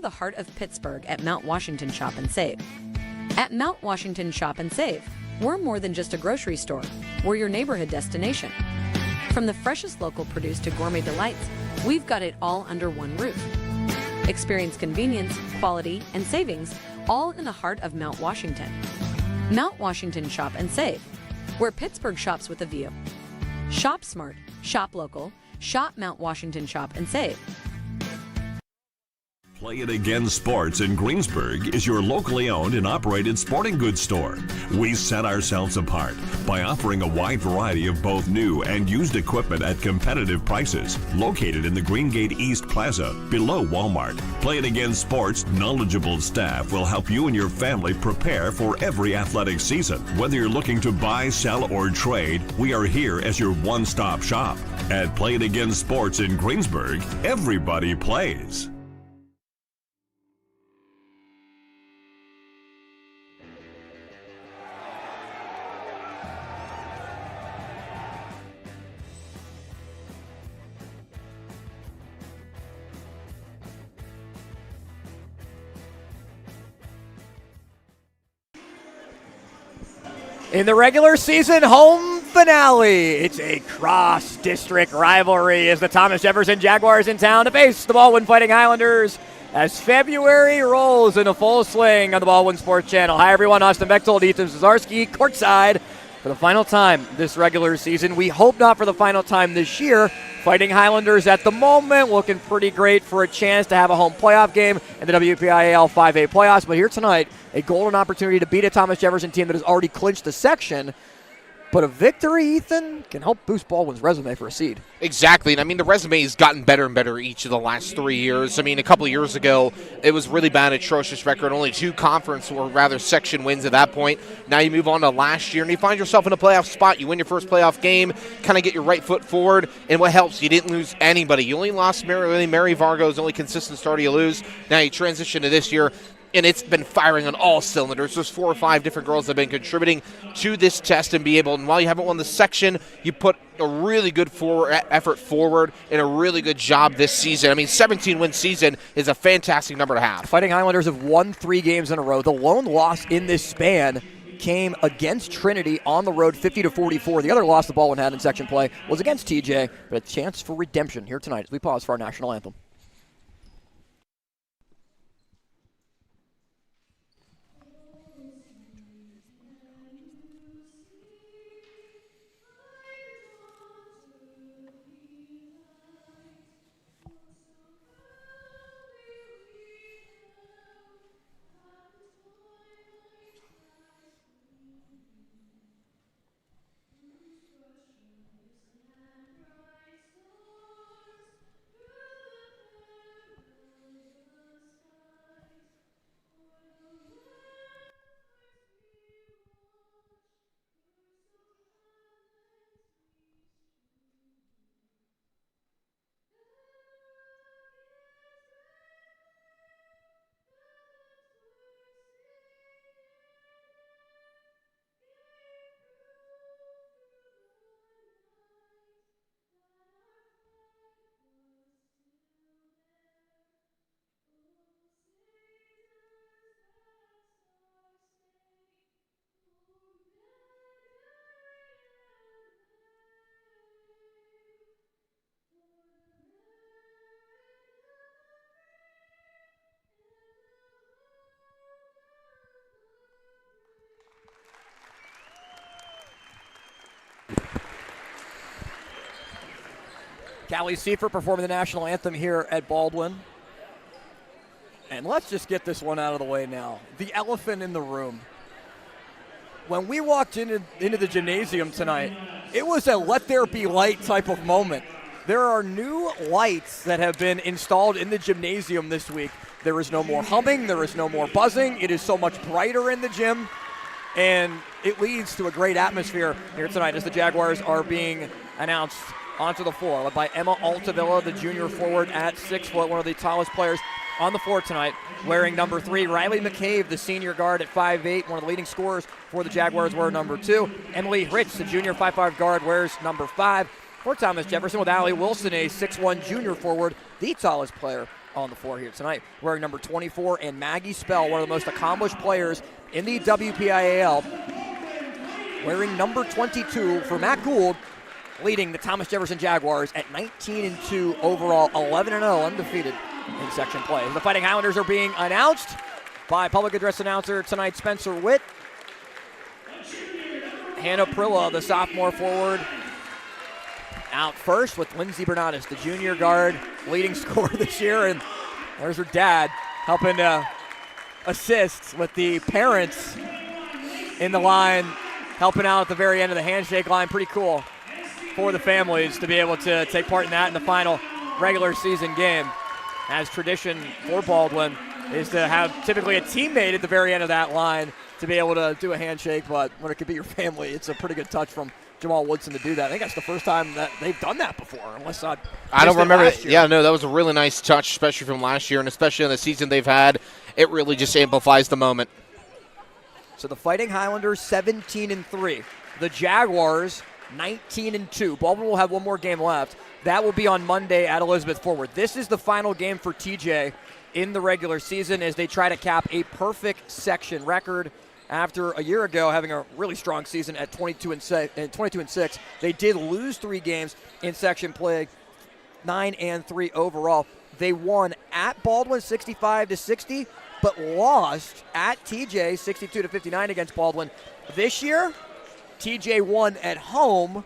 the heart of Pittsburgh at Mount Washington Shop and Save. At Mount Washington Shop and Save, we're more than just a grocery store. We're your neighborhood destination. From the freshest local produce to gourmet delights, we've got it all under one roof. Experience convenience, quality, and savings, all in the heart of Mount Washington. Mount Washington Shop and Save, where Pittsburgh shops with a view. Shop smart, shop local, shop Mount Washington Shop and Save. Play It Again Sports in Greensburg is your locally owned and operated sporting goods store. We set ourselves apart by offering a wide variety of both new and used equipment at competitive prices. Located in the Greengate East Plaza, below Walmart, Play It Again Sports' knowledgeable staff will help you and your family prepare for every athletic season. Whether you're looking to buy, sell, or trade, we are here as your one-stop shop. At Play It Again Sports in Greensburg, everybody plays. In the regular season home finale, it's a cross-district rivalry as the Thomas Jefferson Jaguars in town to face the Baldwin Fighting Highlanders as February rolls into full swing on the Baldwin Sports Channel. Hi, everyone. Austin Bechtold, Ethan Zazarski, courtside for the final time this regular season. We hope not for the final time this year. Fighting Highlanders at the moment looking pretty great for a chance to have a home playoff game in the WPIAL 5A playoffs. But here tonight, a golden opportunity to beat a Thomas Jefferson team that has already clinched the section. But a victory, Ethan, can help boost Baldwin's resume for a seed. Exactly. And I mean, the resume has gotten better and better each of the last 3 years. I mean, a couple of years ago, it was really bad, atrocious record. Only 2 conference or rather section wins at that point. Now you move on to last year, and you find yourself in a playoff spot. You win your first playoff game, kind of get your right foot forward. And what helps, you didn't lose anybody. You only lost Mary Vargo's only consistent starter you lose. Now you transition to this year, and it's been firing on all cylinders. There's 4 or 5 different girls that have been contributing to this test and be able, and while you haven't won the section, you put a really good effort forward and a really good job this season. I mean, 17-win season is a fantastic number to have. Fighting Highlanders have won 3 games in a row. The lone loss in this span came against Trinity on the road, 50-44. The other loss the Baldwin had in section play was against TJ, but a chance for redemption here tonight as we pause for our national anthem. Callie Seifert performing the national anthem here at Baldwin. And let's just get this one out of the way now. The elephant in the room. When we walked into the gymnasium tonight, it was a let there be light type of moment. There are new lights that have been installed in the gymnasium this week. There is no more humming. There is no more buzzing. It is so much brighter in the gym. And it leads to a great atmosphere here tonight as the Jaguars are being announced onto the floor, led by Emma Altavilla, the junior forward at 6 foot, one of the tallest players on the floor tonight, wearing number 3. Riley McCabe, the senior guard at 5'8", one of the leading scorers for the Jaguars, wear number 2. Emily Rich, the junior 5'5" guard, wears number 5. For Thomas Jefferson, with Allie Wilson, a 6'1" junior forward, the tallest player on the floor here tonight, wearing number 24, and Maggie Spell, one of the most accomplished players in the WPIAL, wearing number 22 for Matt Gould, leading the Thomas Jefferson Jaguars at 19-2 overall, 11-0 undefeated in section play. The Fighting Highlanders are being announced by public address announcer tonight, Spencer Witt. Hannah Prilla, the sophomore forward, out first with Lindsey Bernatis, the junior guard, leading scorer this year. And there's her dad helping to assist with the parents in the line, helping out at the very end of the handshake line. Pretty cool for the families to be able to take part in that in the final regular season game. As tradition for Baldwin is to have typically a teammate at the very end of that line to be able to do a handshake, but when it could be your family, it's a pretty good touch from Jamal Woodson to do that. I think that's the first time that they've done that before, unless I don't remember. Yeah, no, that was a really nice touch, especially from last year, and especially in the season they've had. It really just amplifies the moment. So the Fighting Highlanders 17-3. The Jaguars 19-2. Baldwin will have one more game left. That will be on Monday at Elizabeth Forward. This is the final game for TJ in the regular season as they try to cap a perfect section record. After a year ago having a really strong season at 22-6, they did lose 3 games in section play, 9-3 overall. They won at Baldwin 65-60, but lost at TJ 62-59 against Baldwin. This year, TJ won at home.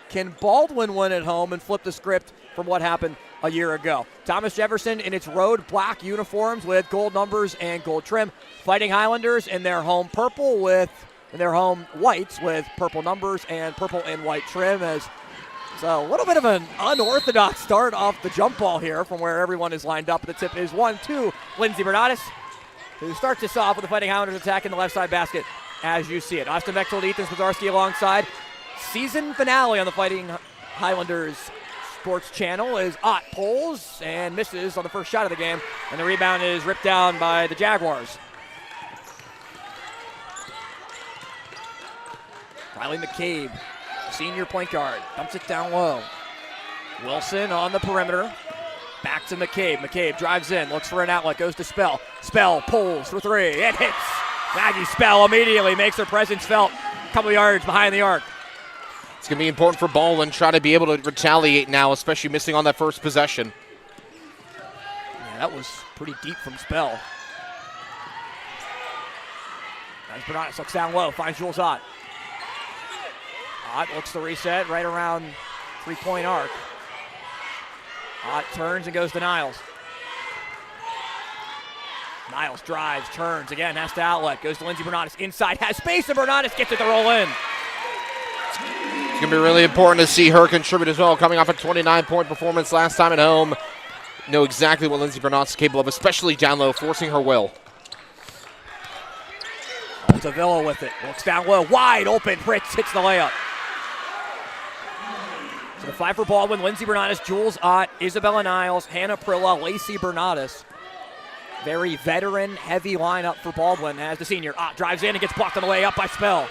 Can Baldwin win at home and flip the script from what happened a year ago? Thomas Jefferson in its road black uniforms with gold numbers and gold trim. Fighting Highlanders in their home purple with in their home whites with purple numbers and purple and white trim. As it's a little bit of an unorthodox start off the jump ball here from where everyone is lined up. The tip is 1-2. Lindsey Bernatis, who starts us off with the Fighting Highlanders attacking the left side basket as you see it. Austin Bechtold, Ethan Zdarsky alongside. Season finale on the Fighting Highlanders Sports Channel is Ott pulls and misses on the first shot of the game, and the rebound is ripped down by the Jaguars. Riley McCabe, senior point guard, dumps it down low. Wilson on the perimeter. Back to McCabe. McCabe drives in, looks for an outlet, goes to Spell. Spell pulls for 3. It hits. Maggie Spell immediately makes her presence felt a couple yards behind the arc. It's going to be important for Baldwin try to be able to retaliate now, especially missing on that first possession. Yeah, that was pretty deep from Spell. As Bernatis looks down low, finds Jules Ott. Ott looks to reset right around 3-point arc. Ott turns and goes to Niles. Niles drives, turns, again, has to outlet, goes to Lindsey Bernatis, inside, has space, and Bernatis gets it to roll in. It's going to be really important to see her contribute as well, coming off a 29-point performance last time at home. Know exactly what Lindsey Bernatis is capable of, especially down low, forcing her will. Altavilla with it, looks down low, wide open, Fritz hits the layup. So the 5 for Baldwin, Lindsey Bernatis, Jules Ott, Isabella Niles, Hannah Prilla, Lacey Bernatis. Very veteran-heavy lineup for Baldwin as the senior. Ott drives in and gets blocked on the way up by Spell.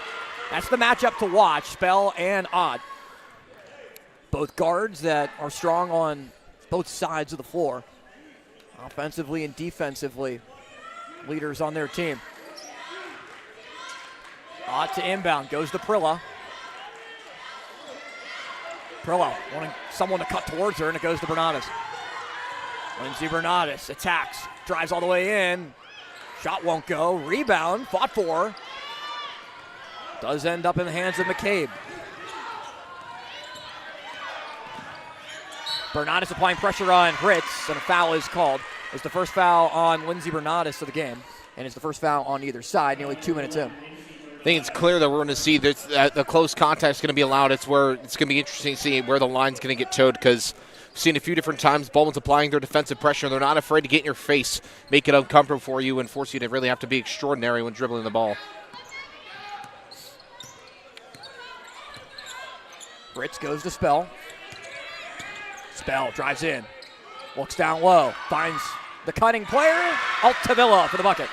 That's the matchup to watch, Spell and Ott. Both guards that are strong on both sides of the floor. Offensively and defensively, leaders on their team. Ott to inbound, goes to Prilla. Prilla wanting someone to cut towards her, and it goes to Bernatis. Lindsey Bernatis attacks, drives all the way in. Shot won't go. Rebound, fought for. Does end up in the hands of McCabe. Bernatis applying pressure on Fritz, and a foul is called. It's the first foul on Lindsey Bernatis of the game, and it's the first foul on either side, nearly 2 minutes in. I think it's clear that we're going to see that the close contact is going to be allowed. It's where it's going to be interesting to see where the line's going to get towed, because we've seen a few different times Baldwin's applying their defensive pressure. They're not afraid to get in your face, make it uncomfortable for you, and force you to really have to be extraordinary when dribbling the ball. Fritz goes to Spell. Spell drives in, looks down low, finds the cutting player, Altavilla for the bucket.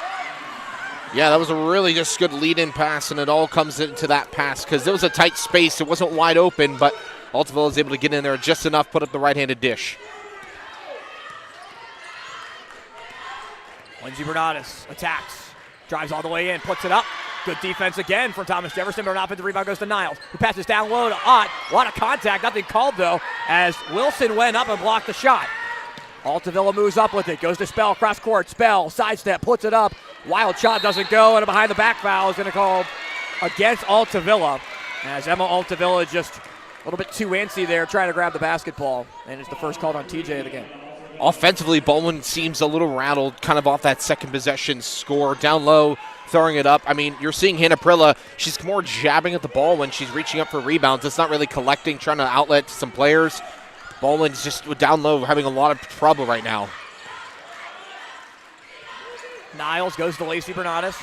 Yeah, that was a really just good lead-in pass, and it all comes into that pass because there was a tight space. It wasn't wide open, but Altavilla was able to get in there just enough, put up the right-handed dish. Lindsey Bernardis attacks, drives all the way in, puts it up. Good defense again from Thomas Jefferson, but an offensive rebound goes to Niles. He passes down low to Ott. A lot of contact, nothing called though, as Wilson went up and blocked the shot. Altavilla moves up with it, goes to Spell, cross court. Spell, sidestep, puts it up. Wild shot doesn't go, and a behind the back foul is going to call against Altavilla, as Emma Altavilla just a little bit too antsy there trying to grab the basketball, and it's the first called on TJ of the game. Offensively, Baldwin seems a little rattled kind of off that second possession score. Down low, throwing it up. I mean, you're seeing Hannah Prilla, she's more jabbing at the ball when she's reaching up for rebounds. It's not really collecting, trying to outlet to some players. Baldwin's just down low, having a lot of trouble right now. Niles goes to Lacey Bernardis.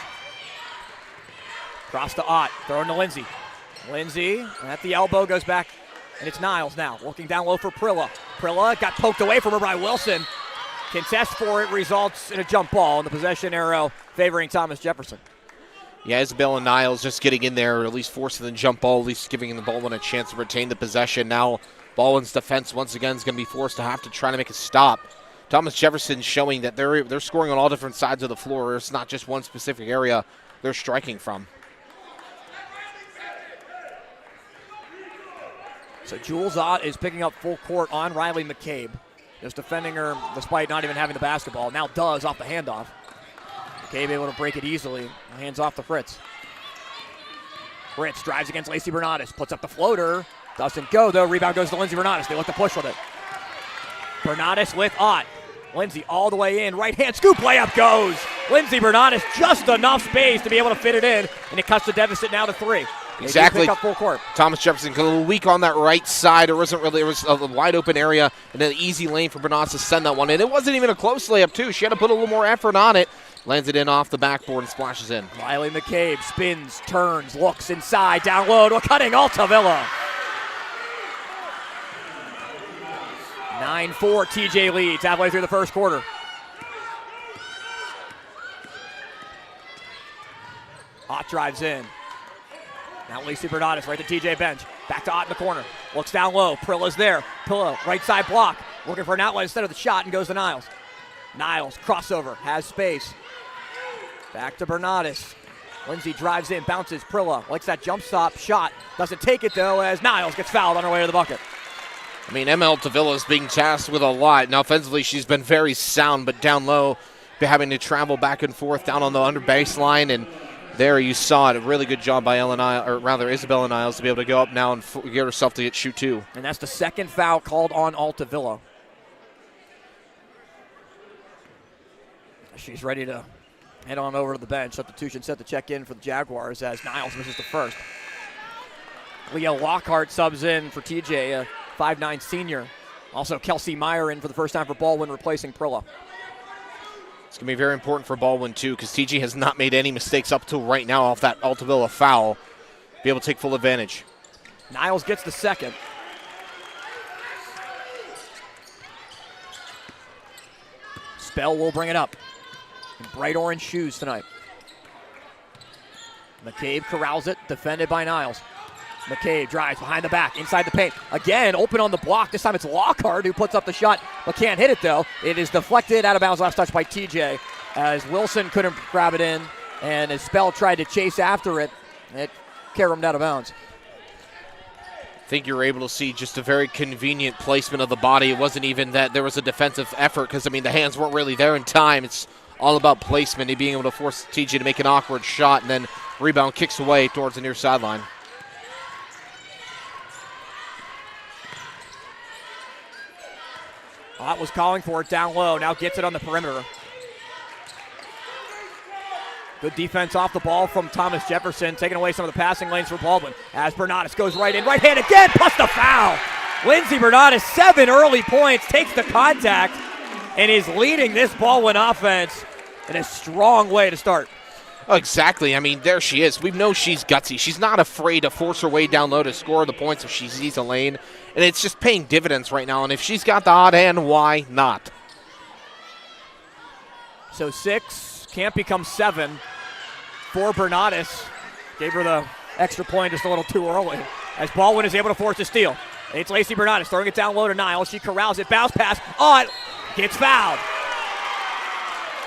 Cross to Ott, throwing to Lindsay. Lindsay at the elbow, goes back, and it's Niles now. Looking down low for Prilla. Prilla got poked away from her by Wilson. Contest for it results in a jump ball, and the possession arrow favoring Thomas Jefferson. Yeah, Isabel and Niles just getting in there, or at least forcing the jump ball, at least giving the Baldwin a chance to retain the possession. Now Baldwin's defense once again is going to be forced to have to try to make a stop. Thomas Jefferson showing that they're scoring on all different sides of the floor. It's not just one specific area they're striking from. So Jules Ott is picking up full court on Riley McCabe. Just defending her despite not even having the basketball. Now does off the handoff. McCabe able to break it easily. Hands off to Fritz. Fritz drives against Lacey Bernardis. Puts up the floater. Doesn't go though. Rebound goes to Lindsey Bernardis. They look to push with it. Bernardis with Ott. Lindsey all the way in. Right hand scoop layup goes. Lindsey Bernardis just enough space to be able to fit it in. And it cuts the deficit now to 3. Exactly. Pick up full court. Thomas Jefferson a little weak on that right side. It was a wide open area and an easy lane for Bernardis to send that one in. It wasn't even a close layup too. She had to put a little more effort on it. Lands it in off the backboard and splashes in. Riley McCabe spins, turns, looks inside, down low to a cutting Altavilla. 9-4 TJ leads halfway through the first quarter. Ott drives in. Now Lacey Bernardis right to TJ bench. Back to Ott in the corner. Looks down low. Prilla's there. Prilla right side block. Looking for an outlet instead of the shot and goes to Niles. Niles crossover. Has space. Back to Bernardis. Lindsay drives in. Bounces. Prilla likes that jump stop shot. Doesn't take it though as Niles gets fouled on her way to the bucket. I mean, Emma Altavilla is being tasked with a lot. Now, offensively, she's been very sound, but down low, having to travel back and forth down on the under baseline. And there you saw it. A really good job by Isabella Niles to be able to go up now and get herself to shoot 2. And that's the second foul called on Altavilla. She's ready to head on over to the bench. Substitution set to check in for the Jaguars as Niles misses the first. Leah Lockhart subs in for TJ, a 5'9" senior. Also Kelsey Meyer in for the first time for Baldwin, replacing Prilla. It's going to be very important for Baldwin, too, because TJ has not made any mistakes up till right now off that Altavilla foul. Be able to take full advantage. Niles gets the second. Spell will bring it up. In bright orange shoes tonight. McCabe corrals it, defended by Niles. McCabe drives behind the back, inside the paint. Again, open on the block. This time it's Lockhart who puts up the shot, but can't hit it though. It is deflected out of bounds, last touch by TJ, as Wilson couldn't grab it in, and as Spell tried to chase after it, it caromed out of bounds. I think you're able to see just a very convenient placement of the body. It wasn't even that there was a defensive effort because, I mean, the hands weren't really there in time. It's all about placement and being able to force TJ to make an awkward shot, and then rebound kicks away towards the near sideline. Ott was calling for it down low, now gets it on the perimeter. Good defense off the ball from Thomas Jefferson, taking away some of the passing lanes for Baldwin. As Bernardis goes right in, right hand again, plus the foul. Lindsey Bernardis, 7 early points, takes the contact, and is leading this Baldwin offense in a strong way to start. Oh, exactly. I mean, there she is. We know she's gutsy. She's not afraid to force her way down low to score the points if she sees a lane. And it's just paying dividends right now. And if she's got the hot hand, why not? So 6 can't become 7 for Bernardis. Gave her the extra point just a little too early. As Baldwin is able to force a steal. It's Lacey Bernardis throwing it down low to Niles. She corrals it. Bounce pass. Ott gets fouled.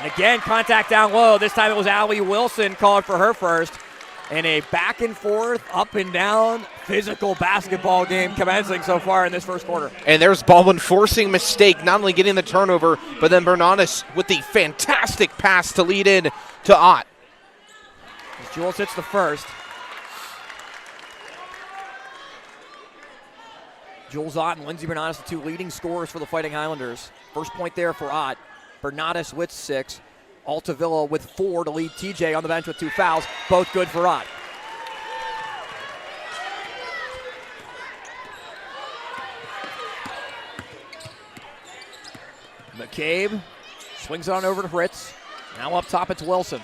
And again, contact down low. This time it was Allie Wilson called for her first. And a back and forth, up and down, physical basketball game commencing so far in this first quarter. And there's Baldwin forcing mistake, not only getting the turnover, but then Bernanis with the fantastic pass to lead in to Ott. As Jules hits the first. Jules Ott and Lindsey Bernatis, the two leading scorers for the Fighting Highlanders. First point there for Ott. Bernatis with 6. Altavilla with 4 to lead TJ on the bench with 2 fouls. Both good for Ott. McCabe swings it on over to Fritz. Now up top it's Wilson.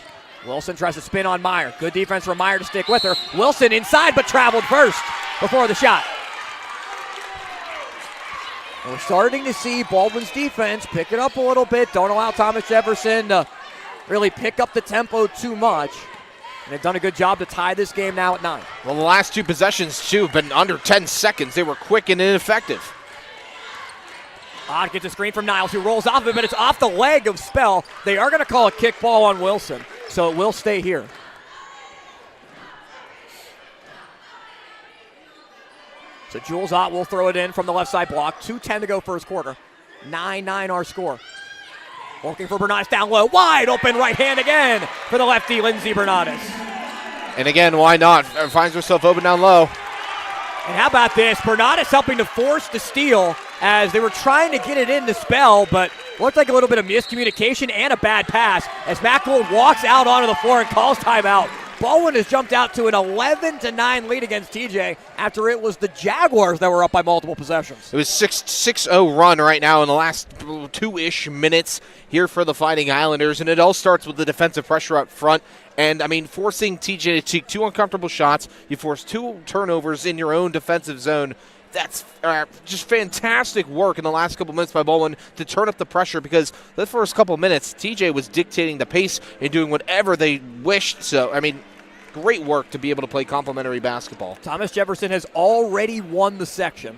Wilson tries to spin on Meyer. Good defense from Meyer to stick with her. Wilson inside but traveled first before the shot. And we're starting to see Baldwin's defense pick it up a little bit. Don't allow Thomas Jefferson to really pick up the tempo too much. And they've done a good job to tie this game now at 9. Well, the last 2 possessions, too, have been under 10 seconds. They were quick and ineffective. Ott gets a screen from Niles, who rolls off of it, but it's off the leg of Spell. They are going to call a kick ball on Wilson, so it will stay here. So Jules Ott will throw it in from the left side block. 2:10 to go first quarter. 9-9 our score. Looking for Bernatis down low. Wide open right hand again for the lefty, Lindsey Bernatis. And again, why not? Finds herself open down low. And how about this? Bernatis helping to force the steal as they were trying to get it in to Spell, but looked like a little bit of miscommunication and a bad pass as Matt Gould walks out onto the floor and calls timeout. Baldwin has jumped out to an 11-9 lead against TJ after it was the Jaguars that were up by multiple possessions. It was 6-0 run right now in the last 2-ish minutes here for the Fighting Highlanders, and it all starts with the defensive pressure up front. And, I mean, forcing TJ to take 2 uncomfortable shots, you force 2 turnovers in your own defensive zone. That's just fantastic work in the last couple minutes by Baldwin to turn up the pressure, because the first couple minutes, TJ was dictating the pace and doing whatever they wished. So, I mean, great work to be able to play complementary basketball. Thomas Jefferson has already won the section,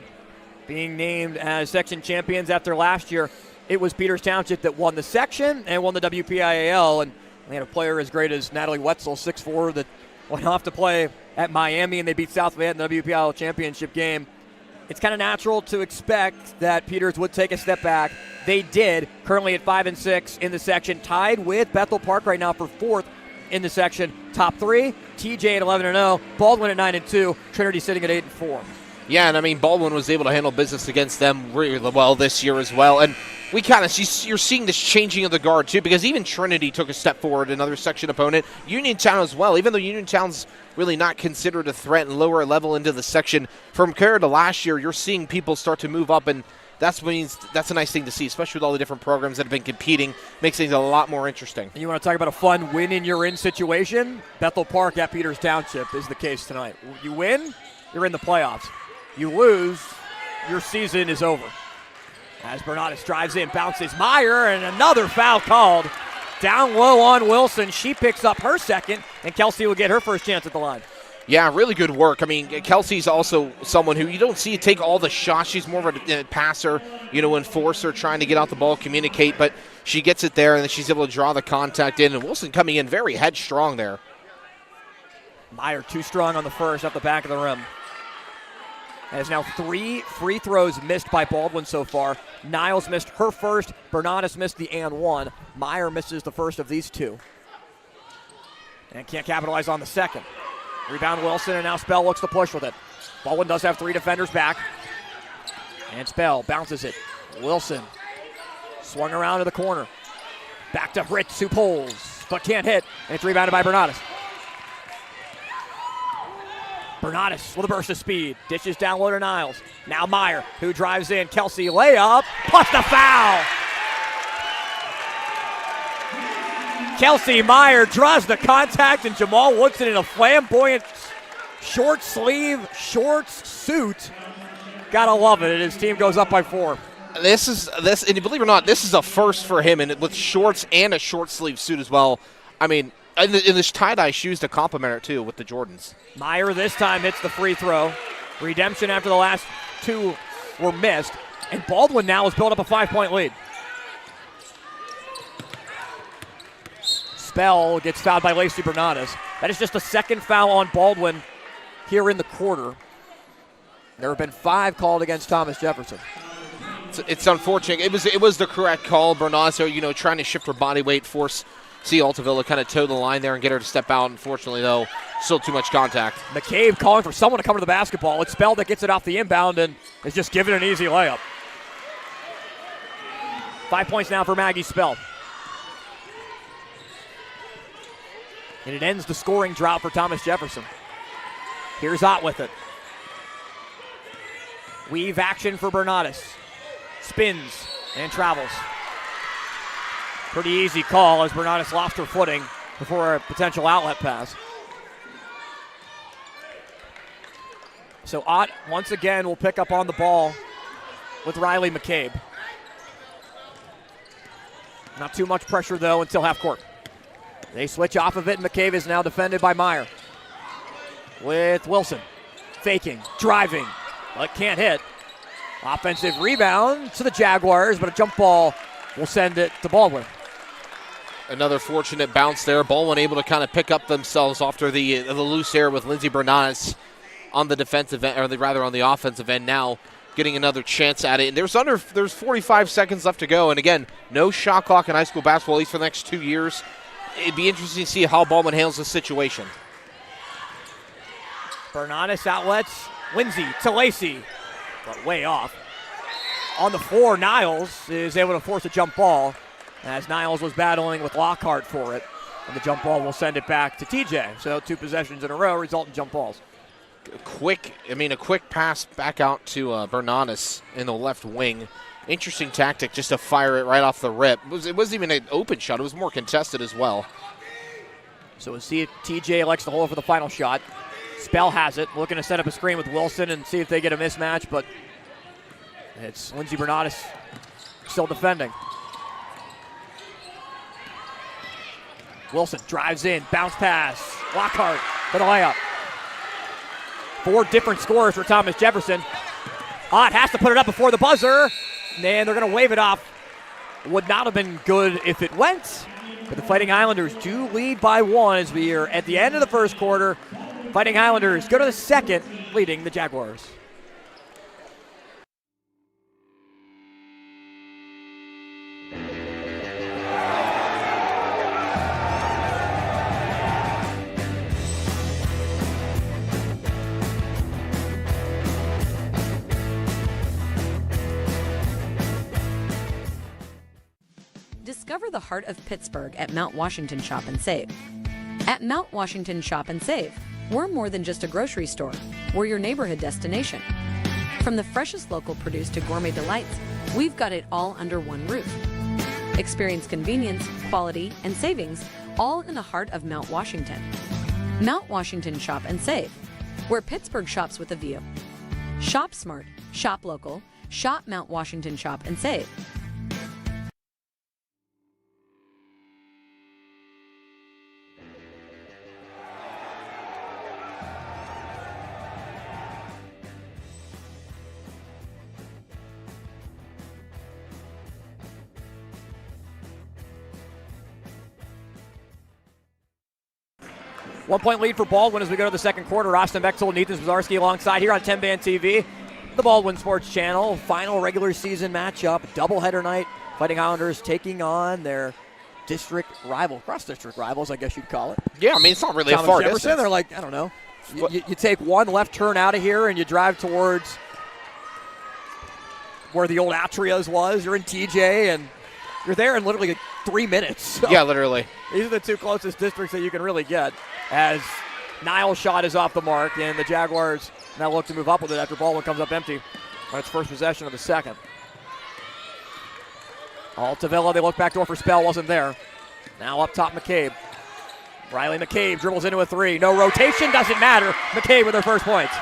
being named as section champions after last year. It was Peters Township that won the section and won the WPIAL, and they had a player as great as Natalie Wetzel, 6'4", that went off to play at Miami, and they beat South Fayette in the WPIAL championship game. It's kind of natural to expect that Peters would take a step back. They did, currently at 5-6 in the section, tied with Bethel Park right now for 4th in the section. Top 3, TJ at 11-0, Baldwin at 9-2, Trinity sitting at 8-4. Yeah, and I mean, Baldwin was able to handle business against them really well this year as well. And we kind of you're seeing this changing of the guard too, because even Trinity took a step forward, another section opponent. Uniontown as well, even though Uniontown's really not considered a threat and lower level into the section. From compared to last year, you're seeing people start to move up, and that's a nice thing to see, especially with all the different programs that have been competing. Makes things a lot more interesting. You want to talk about a fun win-in-you're-in situation? Bethel Park at Peters Township is the case tonight. You win, you're in the playoffs. You lose, your season is over. As Bernatis drives in, bounces Meyer, and another foul called. Down low on Wilson. She picks up her second, and Kelsey will get her first chance at the line. Yeah, really good work. I mean, Kelsey's also someone who you don't see take all the shots. She's more of a passer, enforcer, trying to get out the ball, communicate, but she gets it there, and then she's able to draw the contact in, and Wilson coming in very headstrong there. Meyer too strong on the first, up the back of the rim. Has now 3 free throws missed by Baldwin so far. Niles missed her first. Bernatis missed the and one. Meyer misses the first of these 2. And can't capitalize on the second. Rebound Wilson, and now Spell looks to push with it. Baldwin does have 3 defenders back. And Spell bounces it. Wilson swung around to the corner. Back to Fritz, who pulls, but can't hit. And it's rebounded by Bernatis. Bernatis with a burst of speed. Dishes down low to Niles. Now Meyer, who drives in. Kelsey layup, plus the foul. Kelsey Meyer draws the contact, and Jamal Woodson in a flamboyant short sleeve shorts suit. Gotta love it, and his team goes up by 4. This, and believe it or not, this is a first for him, and with shorts and a short sleeve suit as well. I mean, in this tie-dye shoes to complement it too with the Jordans. Meyer this time hits the free throw. Redemption after the last 2 were missed. And Baldwin now has built up a 5-point lead. Spell gets fouled by Lacey Bernadas. That is just the second foul on Baldwin here in the quarter. There have been 5 called against Thomas Jefferson. It's unfortunate. It was the correct call. Bernadas, trying to shift her body weight, force C. Altavilla to kind of toe the line there and get her to step out. Unfortunately, though, still too much contact. McCabe calling for someone to come to the basketball. It's Spell that gets it off the inbound and is just giving an easy layup. 5 points now for Maggie Spell. And it ends the scoring drought for Thomas Jefferson. Here's Ott with it. Weave action for Bernadas. Spins and travels. Pretty easy call as Bernadas lost her footing before a potential outlet pass. So Ott, once again, will pick up on the ball with Riley McCabe. Not too much pressure, though, until half court. They switch off of it, and McCabe is now defended by Meyer. With Wilson. Faking, driving, but can't hit. Offensive rebound to the Jaguars, but a jump ball will send it to Baldwin. Another fortunate bounce there. Baldwin able to kind of pick up themselves after the loose air with Lindsey Bernadas on the defensive end, or rather on the offensive end now, getting another chance at it. And there's 45 seconds left to go. And again, no shot clock in high school basketball, at least for the next 2 years. It'd be interesting to see how Baldwin handles this situation. Bernadas outlets. Lindsey to Lacey, but way off. On the floor, Niles is able to force a jump ball as Niles was battling with Lockhart for it. And the jump ball will send it back to TJ. So 2 possessions in a row result in jump balls. A quick pass back out to Bernadas in the left wing. Interesting tactic just to fire it right off the rip. It wasn't even an open shot. It was more contested as well. So we'll see if TJ elects to hold for the final shot. Spell has it, looking to set up a screen with Wilson and see if they get a mismatch, but it's Lindsey Bernadas still defending. Wilson drives in, bounce pass, Lockhart for the layup. 4 different scores for Thomas Jefferson. Ott has to put it up before the buzzer, and they're going to wave it off. Would not have been good if it went, but the Fighting Highlanders do lead by 1 as we are at the end of the first quarter. Fighting Highlanders go to the second, leading the Jaguars. Discover the heart of Pittsburgh at Mount Washington Shop and Save. At Mount Washington Shop and Save, we're more than just a grocery store. We're your neighborhood destination. From the freshest local produce to gourmet delights, we've got it all under one roof. Experience convenience, quality, and savings, all in the heart of Mount Washington. Mount Washington Shop and Save, where Pittsburgh shops with a view. Shop smart, shop local, shop Mount Washington Shop and Save. One-point lead for Baldwin as we go to the second quarter. Austin Bechtel and Ethan Zwarski alongside here on TenbandTV, the Baldwin Sports Channel. Final regular season matchup, doubleheader night. Fighting Highlanders taking on their district rival, cross-district rivals, I guess you'd call it. Yeah, I mean, it's not really Thomas a far Jefferson, distance. they're like, I don't know. You take one left turn out of here and you drive towards where the old Atrias was. You're in TJ and you're there in literally 3 minutes. So yeah, literally. these are the 2 closest districts that you can really get, as Niles' shot is off the mark, and the Jaguars now look to move up with it after Baldwin comes up empty on its first possession of the second. Altavilla, they look back door for Spell, wasn't there. Now up top, McCabe. Riley McCabe dribbles into a 3. No rotation, doesn't matter. McCabe with her first points.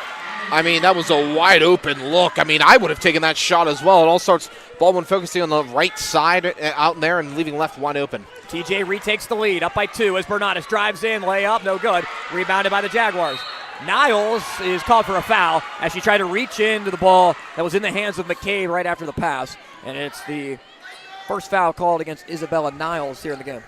I mean, that was a wide open look. I mean, I would have taken that shot as well. It all starts Baldwin focusing on the right side out there and leaving left wide open. TJ retakes the lead, up by 2 as Bernadas drives in, layup, no good. Rebounded by the Jaguars. Niles is called for a foul as she tried to reach into the ball that was in the hands of McCabe right after the pass. And it's the first foul called against Isabella Niles here in the game.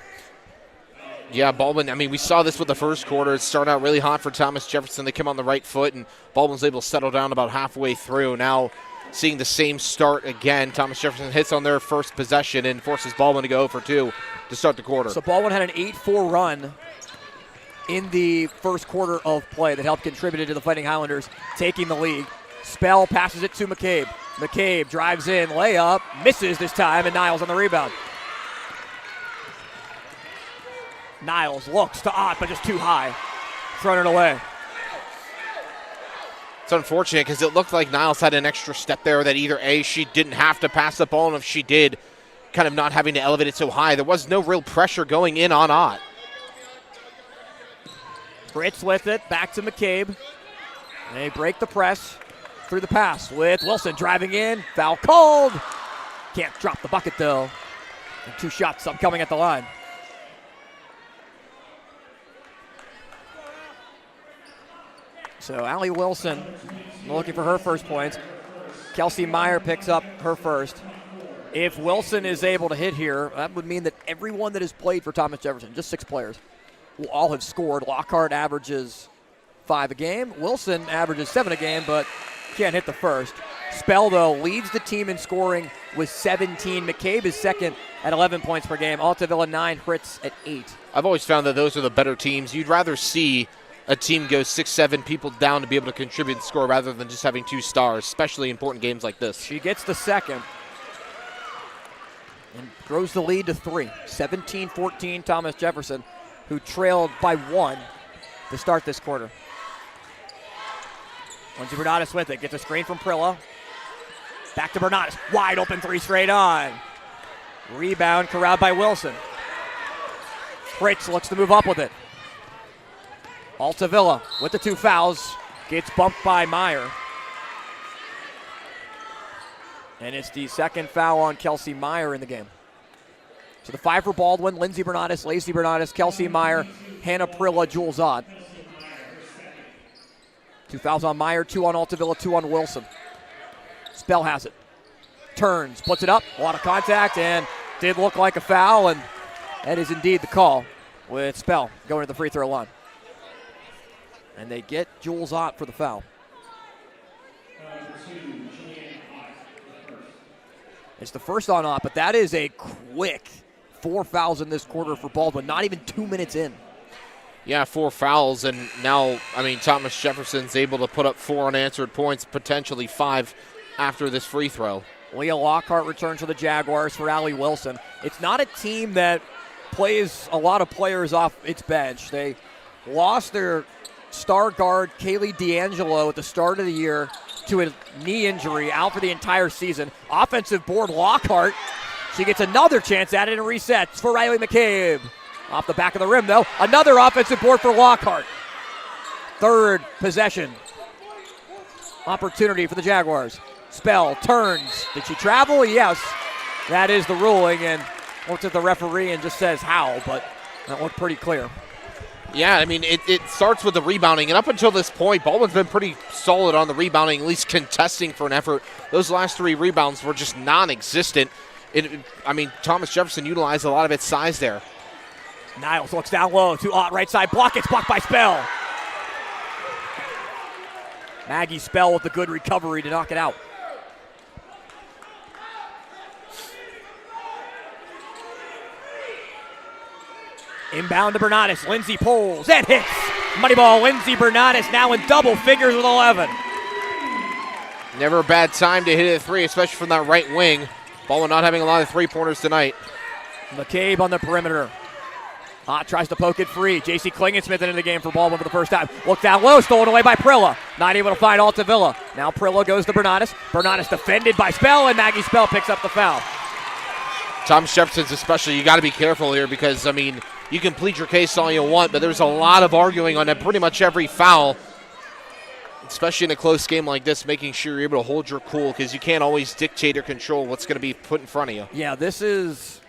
Yeah, Baldwin, I mean, we saw this with the first quarter. It started out really hot for Thomas Jefferson. They come on the right foot, and Baldwin's able to settle down about halfway through. Now seeing the same start again. Thomas Jefferson hits on their first possession and forces Baldwin to go for 2 to start the quarter. So Baldwin had an 8-4 run in the first quarter of play that helped contribute to the Fighting Highlanders taking the lead. Spell passes it to McCabe. McCabe drives in, layup, misses this time, and Niles on the rebound. Niles looks to Ott, but just too high. Thrown it away. It's unfortunate because it looked like Niles had an extra step there that either A, she didn't have to pass the ball, and if she did, kind of not having to elevate it so high. There was no real pressure going in on Ott. Fritz with it, back to McCabe. They break the press through the pass with Wilson driving in. Foul called. Can't drop the bucket though. And 2 shots upcoming at the line. So Allie Wilson looking for her first points. Kelsey Meyer picks up her first. If Wilson is able to hit here, that would mean that everyone that has played for Thomas Jefferson, just 6 players, will all have scored. Lockhart averages 5 a game. Wilson averages 7 a game, but can't hit the first. Spell, though, leads the team in scoring with 17. McCabe is second at 11 points per game. Altavilla 9, Fritz at 8. I've always found that those are the better teams. You'd rather see a team go 6-7 people down to be able to contribute and score rather than just having 2 stars, especially in important games like this. She gets the second and grows the lead to 3. 17-14 Thomas Jefferson, who trailed by 1 to start this quarter. Lindsay Bernardis with it. Gets a screen from Prilla. Back to Bernardis. Wide open 3 straight on. Rebound corralled by Wilson. Fritz looks to move up with it. Altavilla with the 2 fouls. Gets bumped by Meyer. And it's the second foul on Kelsey Meyer in the game. So the 5 for Baldwin, Lindsay Bernardis, Lacey Bernardis, Kelsey Meyer, Hannah Prilla, Jules Ott. 2 fouls on Meyer, 2 on Altavilla, 2 on Wilson. Spell has it. Turns, puts it up, a lot of contact, and did look like a foul, and that is indeed the call with Spell going to the free throw line. And they get Jules Ott for the foul. It's the first on Ott, but that is a quick 4 fouls in this quarter for Baldwin, not even 2 minutes in. Yeah, 4 fouls, and now, I mean, Thomas Jefferson's able to put up 4 unanswered points, potentially 5 after this free throw. Leah Lockhart returns for the Jaguars for Allie Wilson. It's not a team that plays a lot of players off its bench. They lost their star guard, Kaylee D'Angelo, at the start of the year to a knee injury, out for the entire season. Offensive board, Lockhart. She gets another chance at it and resets for Riley McCabe. Off the back of the rim, though. Another offensive board for Lockhart. 3rd possession opportunity for the Jaguars. Spell turns. Did she travel? Yes. That is the ruling, and looks at the referee and just says how, but that looked pretty clear. Yeah, I mean, it starts with the rebounding, and up until this point, Baldwin's been pretty solid on the rebounding, at least contesting for an effort. Those last 3 rebounds were just non-existent. I mean, Thomas Jefferson utilized a lot of its size there. Niles looks down low to Ott, right side block. It's blocked by Spell. Maggie Spell with the good recovery to knock it out. Inbound to Bernardis. Lindsay pulls and hits. Money ball, Lindsay Bernardis now in double figures with 11. Never a bad time to hit a 3, especially from that right wing. Baldwin not having a lot of 3-pointers tonight. McCabe on the perimeter. Ott tries to poke it free. J.C. Klingensmith into the game for Baldwin for the first time. Look down low, stolen away by Prilla. Not able to find Altavilla. Now Prilla goes to Bernardis. Bernardis defended by Spell, and Maggie Spell picks up the foul. Thomas Jefferson's especially, you got to be careful here because, I mean, you can plead your case all you want, but there's a lot of arguing on pretty much every foul, especially in a close game like this, making sure you're able to hold your cool because you can't always dictate or control what's going to be put in front of you. Yeah, it's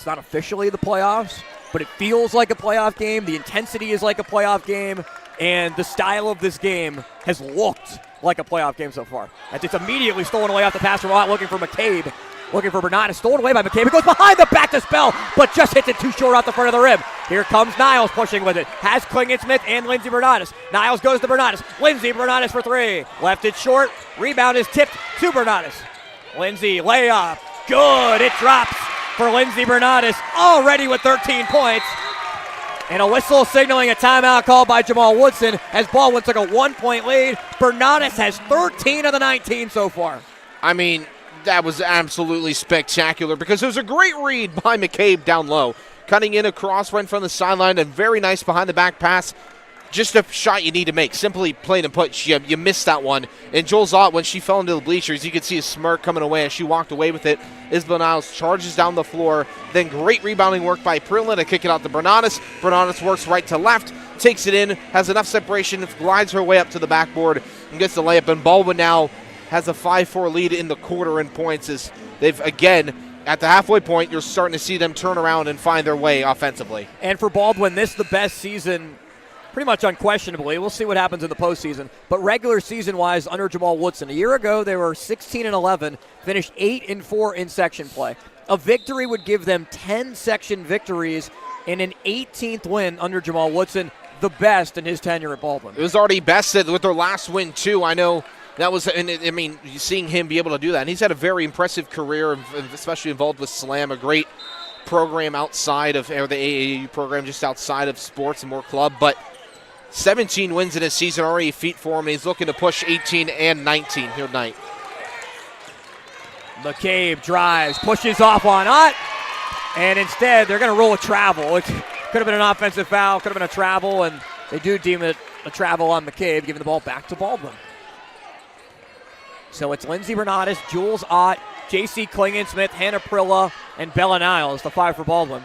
not officially the playoffs, but it feels like a playoff game. The intensity is like a playoff game, and the style of this game has looked like a playoff game so far. As it's immediately stolen away off the pass from Ott, looking for McCabe. Looking for Bernatis, stolen away by McCabe. It goes behind the back to Spell, but just hits it too short off the front of the rim. Here comes Niles pushing with it. Has Klingon-Smith and Lindsey Bernatis. Niles goes to Bernatis. Lindsey Bernatis for three. Left it short. Rebound is tipped to Bernatis. Lindsey layup. Good. It drops for Lindsey Bernatis, already with 13 points. And a whistle signaling a timeout called by Jamal Woodson as Baldwin took a 1-point lead. Bernatis has 13 of the 19 so far. I mean, that was absolutely spectacular because it was a great read by McCabe down low. Cutting in across, went from the sideline, and very nice behind the back pass. Just a shot you need to make. Simply plain and put, you missed that one. And Joel Zott, when she fell into the bleachers, you could see a smirk coming away as she walked away with it. Isabel Niles charges down the floor. Then great rebounding work by Prilla to kick it out to Bernatis. Bernatis works right to left, takes it in, has enough separation, glides her way up to the backboard, and gets the layup. And Baldwin now has a 5-4 lead in the quarter in points as they've, again, at the halfway point, you're starting to see them turn around and find their way offensively. And for Baldwin, this is the best season, pretty much unquestionably. We'll see what happens in the postseason. But regular season-wise, under Jamal Woodson, a year ago they were 16-11, finished 8-4 in section play. A victory would give them 10 section victories and an 18th win under Jamal Woodson, the best in his tenure at Baldwin. It was already bested with their last win, too. I know that was, I mean, seeing him be able to do that. And he's had a very impressive career, especially involved with Slam, a great program outside of, or the AAU program just outside of sports and more club. But 17 wins in a season, already a feat for him, and he's looking to push 18 and 19 here tonight. McCabe drives, pushes off on Ott, and instead they're going to roll a travel. It could have been an offensive foul, could have been a travel, and they do deem it a travel on McCabe, giving the ball back to Baldwin. So it's Lindsey Bernatis, Jules Ott, J.C. Klingon-Smith, Hannah Prilla, and Bella Niles, the five for Baldwin.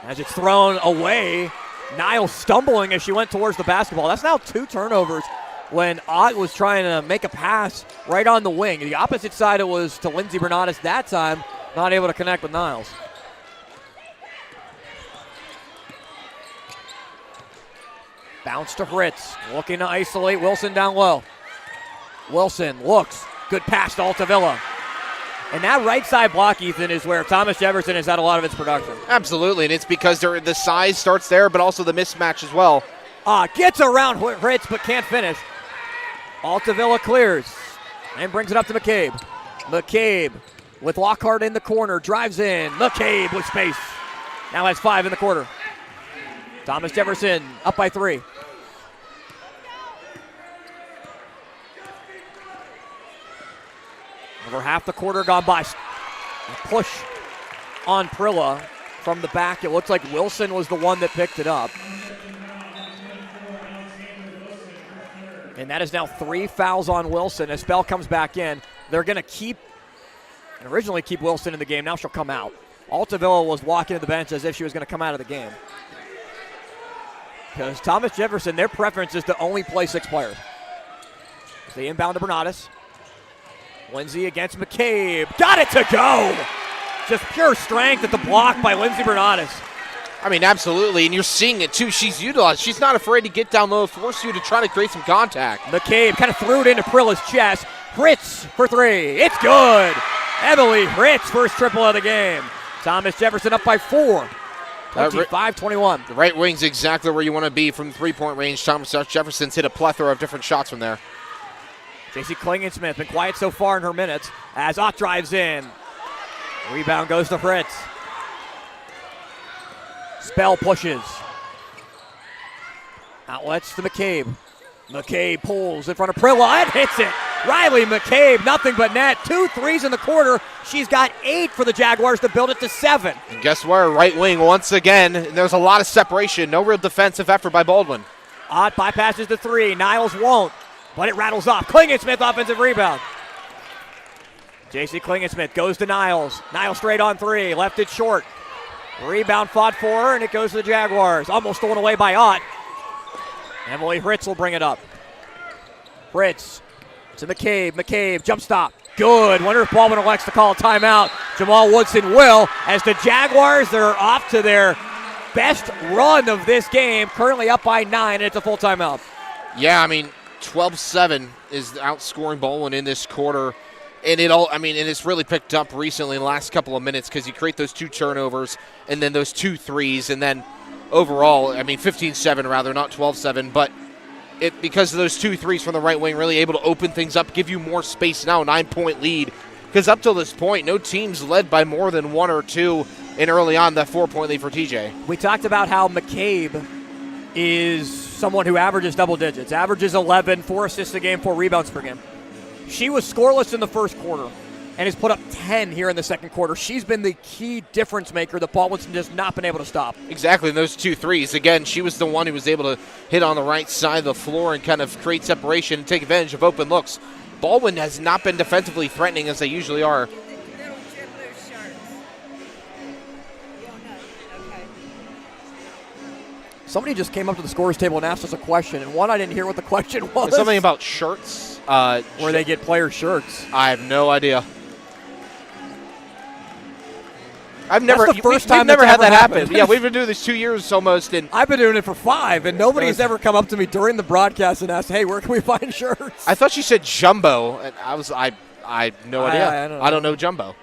As it's thrown away, Niles stumbling as she went towards the basketball. That's now 2 turnovers when Ott was trying to make a pass right on the wing. The opposite side, it was to Lindsey Bernatis that time, not able to connect with Niles. Bounce to Fritz, looking to isolate Wilson down low. Wilson looks, good pass to Altavilla. And that right side block, Ethan, is where Thomas Jefferson has had a lot of its production. Absolutely, and it's because the size starts there, but also the mismatch as well. Gets around Fritz, but can't finish. Altavilla clears and brings it up to McCabe. McCabe with Lockhart in the corner, drives in. McCabe with space. Now has 5 in the quarter. Thomas Jefferson up by 3. Over half the quarter gone by. A push on Prilla from the back. It looks like Wilson was the one that picked it up. And that is now 3 fouls on Wilson as Bell comes back in. They're going to originally keep Wilson in the game. Now she'll come out. Altavilla was walking to the bench as if she was going to come out of the game. Because Thomas Jefferson, their preference is to only play 6 players. They inbound to Bernatis. Lindsey against McCabe. Got it to go! Just pure strength at the block by Lindsey Bernatis. I mean, absolutely, and you're seeing it too. She's utilized. She's not afraid to get down low, force you to try to create some contact. McCabe kind of threw it into Prilla's chest. Fritz for 3. It's good! Emily Fritz, first triple of the game. Thomas Jefferson up by 4. 25-21. The right wing's exactly where you want to be from the 3-point range. Thomas Jefferson's hit a plethora of different shots from there. J.C. Klingon-Smith been quiet so far in her minutes as Ott drives in. Rebound goes to Fritz. Spell pushes. Outlets to McCabe. McCabe pulls in front of Prilla and hits it. Riley McCabe, nothing but net. 2 threes in the quarter. She's got 8 for the Jaguars to build it to 7. And guess where? Right wing once again. There's a lot of separation. No real defensive effort by Baldwin. Ott bypasses the 3. Niles won't, but it rattles off. Klingon-Smith offensive rebound. J.C. Klingon-Smith goes to Niles. Niles straight on 3. Left it short. Rebound fought for her, and it goes to the Jaguars. Almost stolen away by Ott. Emily Fritz will bring it up. Fritz to McCabe. McCabe, jump stop. Good. Wonder if Baldwin elects to call a timeout. Jamal Woodson will, as the Jaguars, they're off to their best run of this game. Currently up by 9, and it's a full timeout. Yeah, I mean, 12-7 is outscoring Baldwin in this quarter. And and it's really picked up recently in the last couple of minutes because you create those 2 turnovers and then those 2 threes. And then overall, 15-7 rather, not 12-7. But because of those 2 threes from the right wing, really able to open things up, give you more space now, 9-point lead. Because up till this point, no team's led by more than 1 or 2 in early on, that 4-point lead for TJ. We talked about how McCabe is someone who averages double digits, averages 11, 4 assists a game, 4 rebounds per game. She was scoreless in the first quarter and has put up 10 here in the second quarter. She's been the key difference maker that Baldwin's just not been able to stop. Exactly, and those 2 threes. Again, she was the one who was able to hit on the right side of the floor and kind of create separation and take advantage of open looks. Baldwin has not been defensively threatening as they usually are. Somebody just came up to the scorer's table and asked us a question, and I didn't hear what the question was. There's something about shirts. Where they get player shirts. I have no idea. We've never had that happen. Yeah, we've been doing this 2 years almost. And I've been doing it for 5, and nobody's ever come up to me during the broadcast and asked, hey, where can we find shirts? I thought she said jumbo, and I had no idea. I don't know jumbo.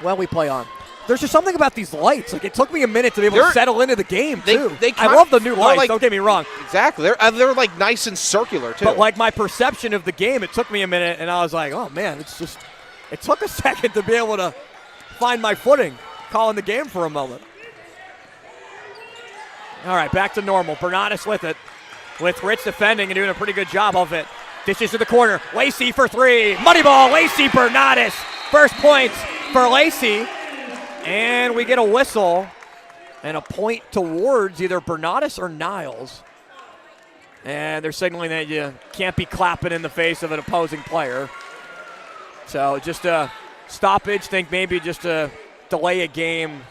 Well, we play on. There's just something about these lights. Like, it took me a minute to be able to settle into the game, too. I love the new lights, don't get me wrong. Exactly. They're like nice and circular, too. But, like, my perception of the game, it took me a minute, and I was like, oh, man, it took a second to be able to find my footing, calling the game for a moment. All right, back to normal. Bernardis with it, with Rich defending and doing a pretty good job of it. Dishes to the corner. Lacey for 3. Money ball, Lacey Bernardis. First points for Lacey. And we get a whistle and a point towards either Bernardis or Niles. And they're signaling that you can't be clapping in the face of an opposing player. So just a stoppage, think maybe just to delay a game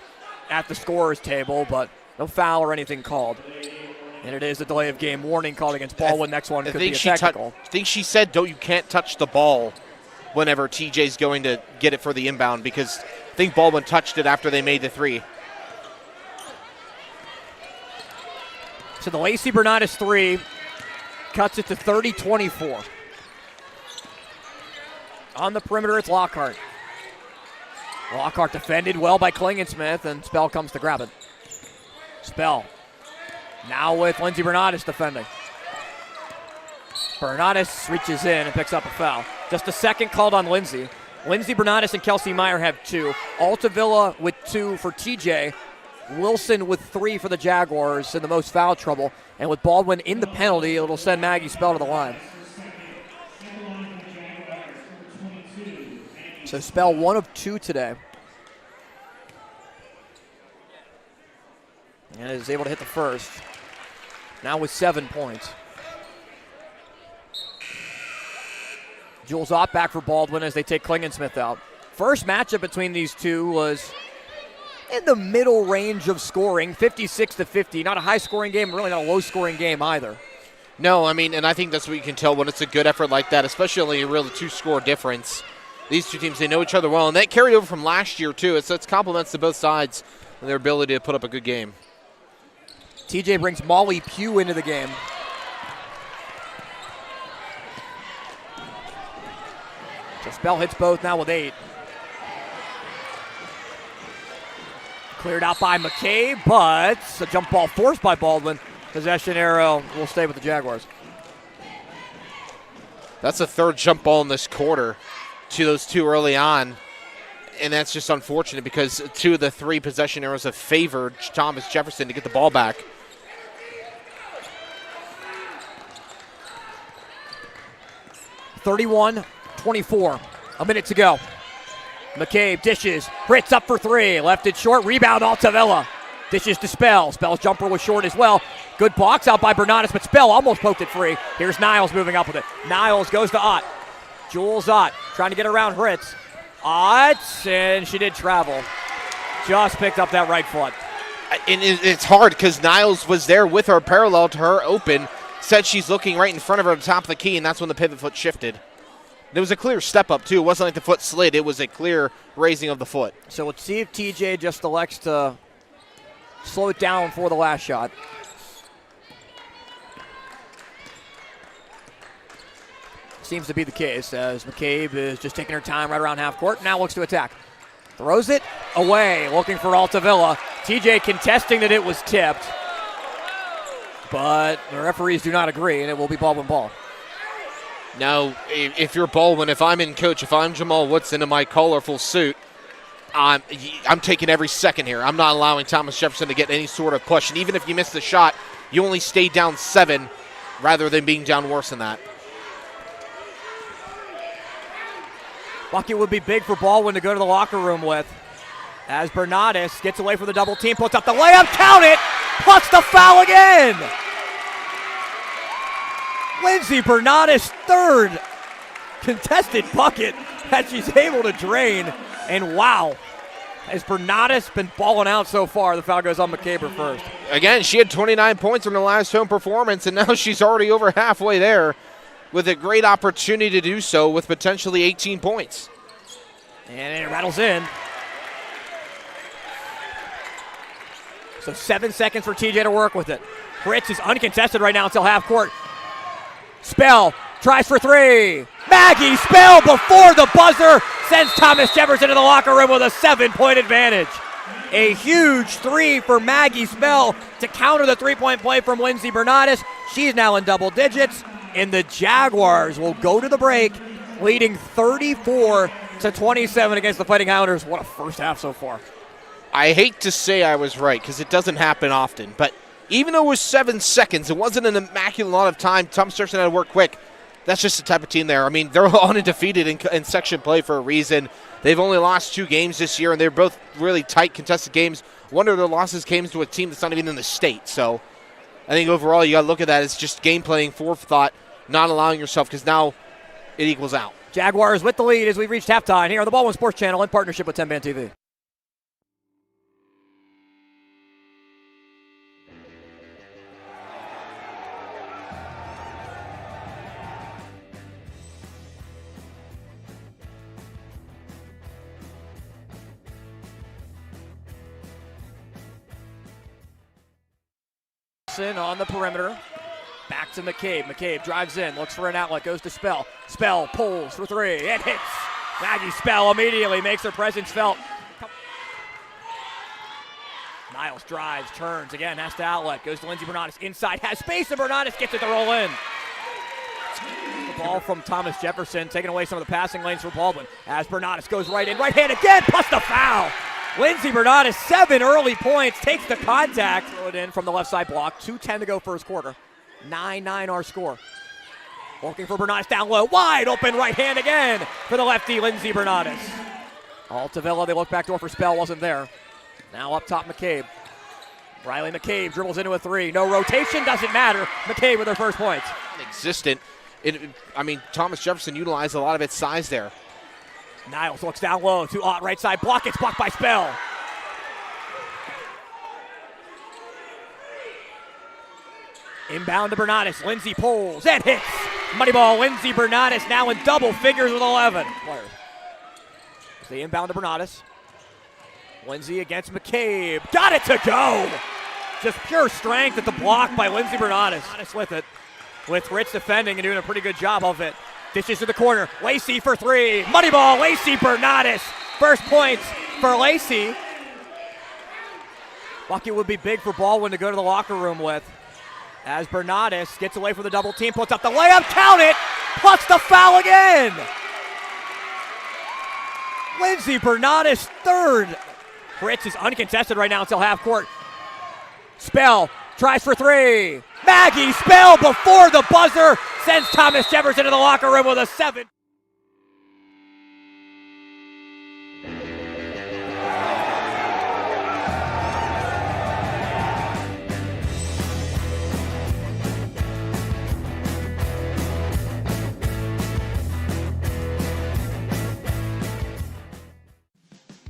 at the scorer's table, but no foul or anything called. And it is a delay of game warning called against Baldwin. Next one could be a technical. I think she said, you can't touch the ball whenever TJ's going to get it for the inbound, because I think Baldwin touched it after they made the 3. So the Lacey Bernardis 3 cuts it to 30-24. On the perimeter, it's Lockhart. Lockhart defended well by Klingensmith, and Spell comes to grab it. Spell now with Lindsey Bernardis defending. Bernardis reaches in and picks up a foul. Just a second called on Lindsey. Lindsey Bernardis and Kelsey Meyer have 2. Altavilla with 2 for TJ. Wilson with 3 for the Jaguars in the most foul trouble. And with Baldwin in the penalty, it'll send Maggie Spell to the line. So Spell 1 of 2 today. And is able to hit the first. Now with 7 points. Jules Ott back for Baldwin as they take Klingensmith out. First matchup between these two was in the middle range of scoring, 56-50. Not a high-scoring game, really not a low-scoring game either. No, and I think that's what you can tell when it's a good effort like that, especially a really 2-score difference. These two teams, they know each other well, and that carried over from last year, too. It's compliments to both sides and their ability to put up a good game. TJ brings Molly Pugh into the game. So Spell hits both now with 8. Cleared out by McCabe, but a jump ball forced by Baldwin. Possession arrow will stay with the Jaguars. That's the 3rd jump ball in this quarter to those 2 early on. And that's just unfortunate because 2 of the 3 possession arrows have favored Thomas Jefferson to get the ball back. (31-24). A minute to go. McCabe dishes. Fritz up for 3. Left it short. Rebound Altavilla. Dishes to Spell. Spell's jumper was short as well. Good box out by Bernardis, but Spell almost poked it free. Here's Niles moving up with it. Niles goes to Ott. Jules Ott trying to get around Fritz. Ott, and she did travel. Just picked up that right foot. And it's hard because Niles was there with her, parallel to her, open. Said she's looking right in front of her at the top of the key, and that's when the pivot foot shifted. It was a clear step up, too. It wasn't like the foot slid. It was a clear raising of the foot. So let's see if TJ just elects to slow it down for the last shot. seems to be the case as McCabe is just taking her time right around half court. Now looks to attack. Throws it away, looking for Altavilla. TJ contesting that it was tipped. But the referees do not agree, and it will be Baldwin ball. Now, if you're Baldwin, if I'm in coach, if I'm Jamal Woodson in my colorful suit, I'm taking every second here. I'm not allowing Thomas Jefferson to get any sort of push. And even if you miss the shot, you only stay down 7 rather than being down worse than that. Bucket would be big for Baldwin to go to the locker room with. As Bernardis gets away from the double team, puts up the layup, count it, plus the foul again. Lindsey Bernardis, third contested bucket that she's able to drain. And wow, has Bernardis been balling out so far? The foul goes on McCabe first. Again, she had 29 points in her last home performance, and now she's already over halfway there with a great opportunity to do so with potentially 18 points. And it rattles in. So 7 seconds for TJ to work with it. Fritz is uncontested right now until half court. Spell tries for 3. Maggie Spell before the buzzer sends Thomas Jefferson to the locker room with a 7-point advantage. A huge 3 for Maggie Spell to counter the 3-point play from Lindsey Bernardis. She's now in double digits, and the Jaguars will go to the break, leading 34-27 against the Fighting Highlanders. What a first half so far. I hate to say I was right because it doesn't happen often, but even though it was 7 seconds, it wasn't an immaculate lot of time. Thomas Jefferson had to work quick. That's just the type of team there. I mean, they're undefeated in section play for a reason. They've only lost 2 games this year, and they're both really tight, contested games. One of their losses came to a team that's not even in the state. So I think overall you got to look at that as just game playing, forethought, not allowing yourself, because now it equals out. Jaguars with the lead as we reached halftime here on the Baldwin Sports Channel in partnership with TenbandTV. On the perimeter, back to McCabe. McCabe drives in, looks for an outlet, goes to Spell. Spell pulls for 3, it hits. Maggie Spell immediately makes her presence felt. Niles drives, turns, again, has to outlet, goes to Lindsey Bernardis, inside, has space, and Bernardis gets it to roll in. The ball from Thomas Jefferson, taking away some of the passing lanes for Baldwin. As Bernardis goes right in, right hand again, plus the foul. Lindsey Bernardis, 7 early points, takes the contact. Throw it in from the left side block. 2:10 to go first quarter. 9-9 our score. Looking for Bernardis down low. Wide open right hand again for the lefty, Lindsey Bernardis. Altavilla, they look back door for Spell, wasn't there. Now up top, McCabe. Riley McCabe dribbles into a 3. No rotation, doesn't matter. McCabe with her first points. Existent. Thomas Jefferson utilized a lot of its size there. Niles looks down low to right side block. It's blocked by Spell. Inbound to Bernardis. Lindsey pulls and hits. Money ball. Lindsey Bernardis now in double figures with 11. As they inbound to Bernardis. Lindsey against McCabe. Got it to go. Just pure strength at the block by Lindsey Bernardis. Bernardis with it. With Ritz defending and doing a pretty good job of it. Dishes to the corner. Lacey for 3. Money ball. Lacey Bernardis. First points for Lacey. Bucket would be big for Baldwin to go to the locker room with. As Bernardis gets away from the double team, puts up the layup, count it, plus the foul again. Lindsey Bernardis, third. Fritz is uncontested right now until half court. Spell tries for 3. Maggie Spell before the buzzer sends Thomas Jefferson to the locker room with a 7.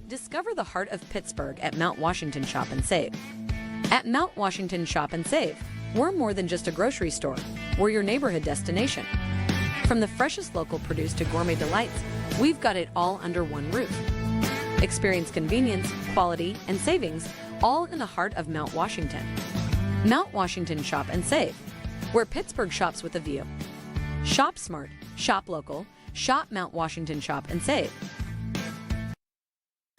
Discover the heart of Pittsburgh at Mount Washington Shop and Save. At Mount Washington Shop and Save, we're more than just a grocery store. We're your neighborhood destination. From the freshest local produce to gourmet delights, we've got it all under one roof. Experience convenience, quality, and savings all in the heart of Mount Washington. Mount Washington Shop and Save, where Pittsburgh shops with a view. Shop smart, Shop local. Shop Mount Washington Shop and Save.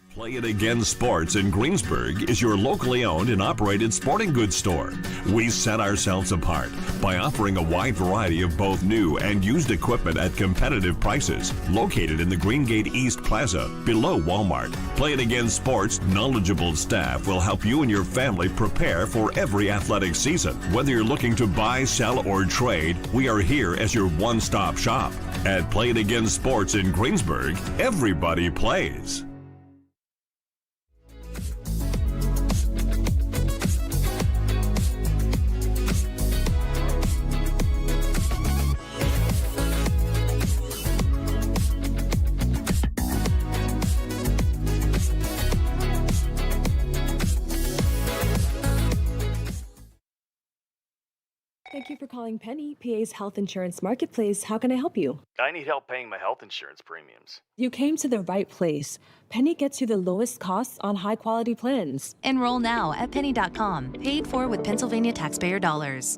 Play It Again Sports in Greensburg is your locally owned and operated sporting goods store. We set ourselves apart by offering a wide variety of both new and used equipment at competitive prices. Located in the Greengate East Plaza, below Walmart, Play It Again Sports' knowledgeable staff will help you and your family prepare for every athletic season. Whether you're looking to buy, sell, or trade, we are here as your one-stop shop. At Play It Again Sports in Greensburg, everybody plays. Thank you for calling Penny, PA's health insurance marketplace. How can I help you? I need help paying my health insurance premiums. You came to the right place. Penny gets you the lowest costs on high-quality plans. Enroll now at penny.com. Paid for with Pennsylvania taxpayer dollars.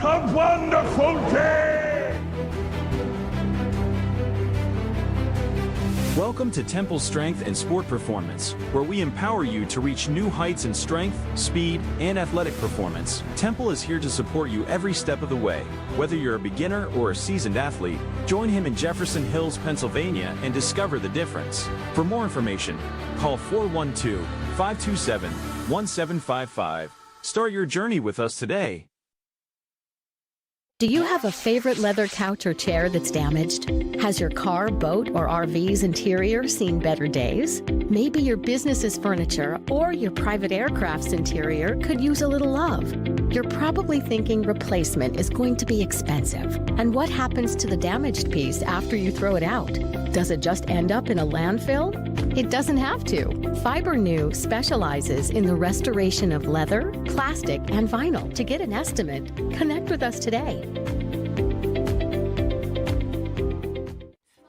A wonderful day! Welcome to Temple Strength and Sport Performance, where we empower you to reach new heights in strength, speed, and athletic performance. Temple is here to support you every step of the way. Whether you're a beginner or a seasoned athlete, join him in Jefferson Hills, Pennsylvania, and discover the difference. For more information, call 412-527-1755. Start your journey with us today. Do you have a favorite leather couch or chair that's damaged? Has your car, boat, or RV's interior seen better days? Maybe your business's furniture or your private aircraft's interior could use a little love. You're probably thinking replacement is going to be expensive. And what happens to the damaged piece after you throw it out? Does it just end up in a landfill? It doesn't have to. Fiber New specializes in the restoration of leather, plastic, and vinyl. To get an estimate, connect with us today.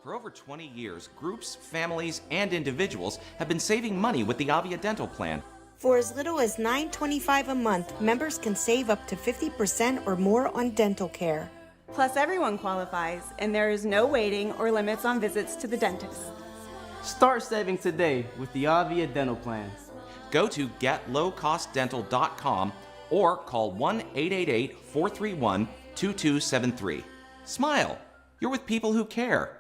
For over 20 years, groups, families, and individuals have been saving money with the Avia Dental Plan. For as little as $9.25 a month, members can save up to 50% or more on dental care. Plus, everyone qualifies, and there is no waiting or limits on visits to the dentist. Start saving today with the Avia Dental Plan. Go to getlowcostdental.com or call 1-888-431-2273. Smile. You're with people who care.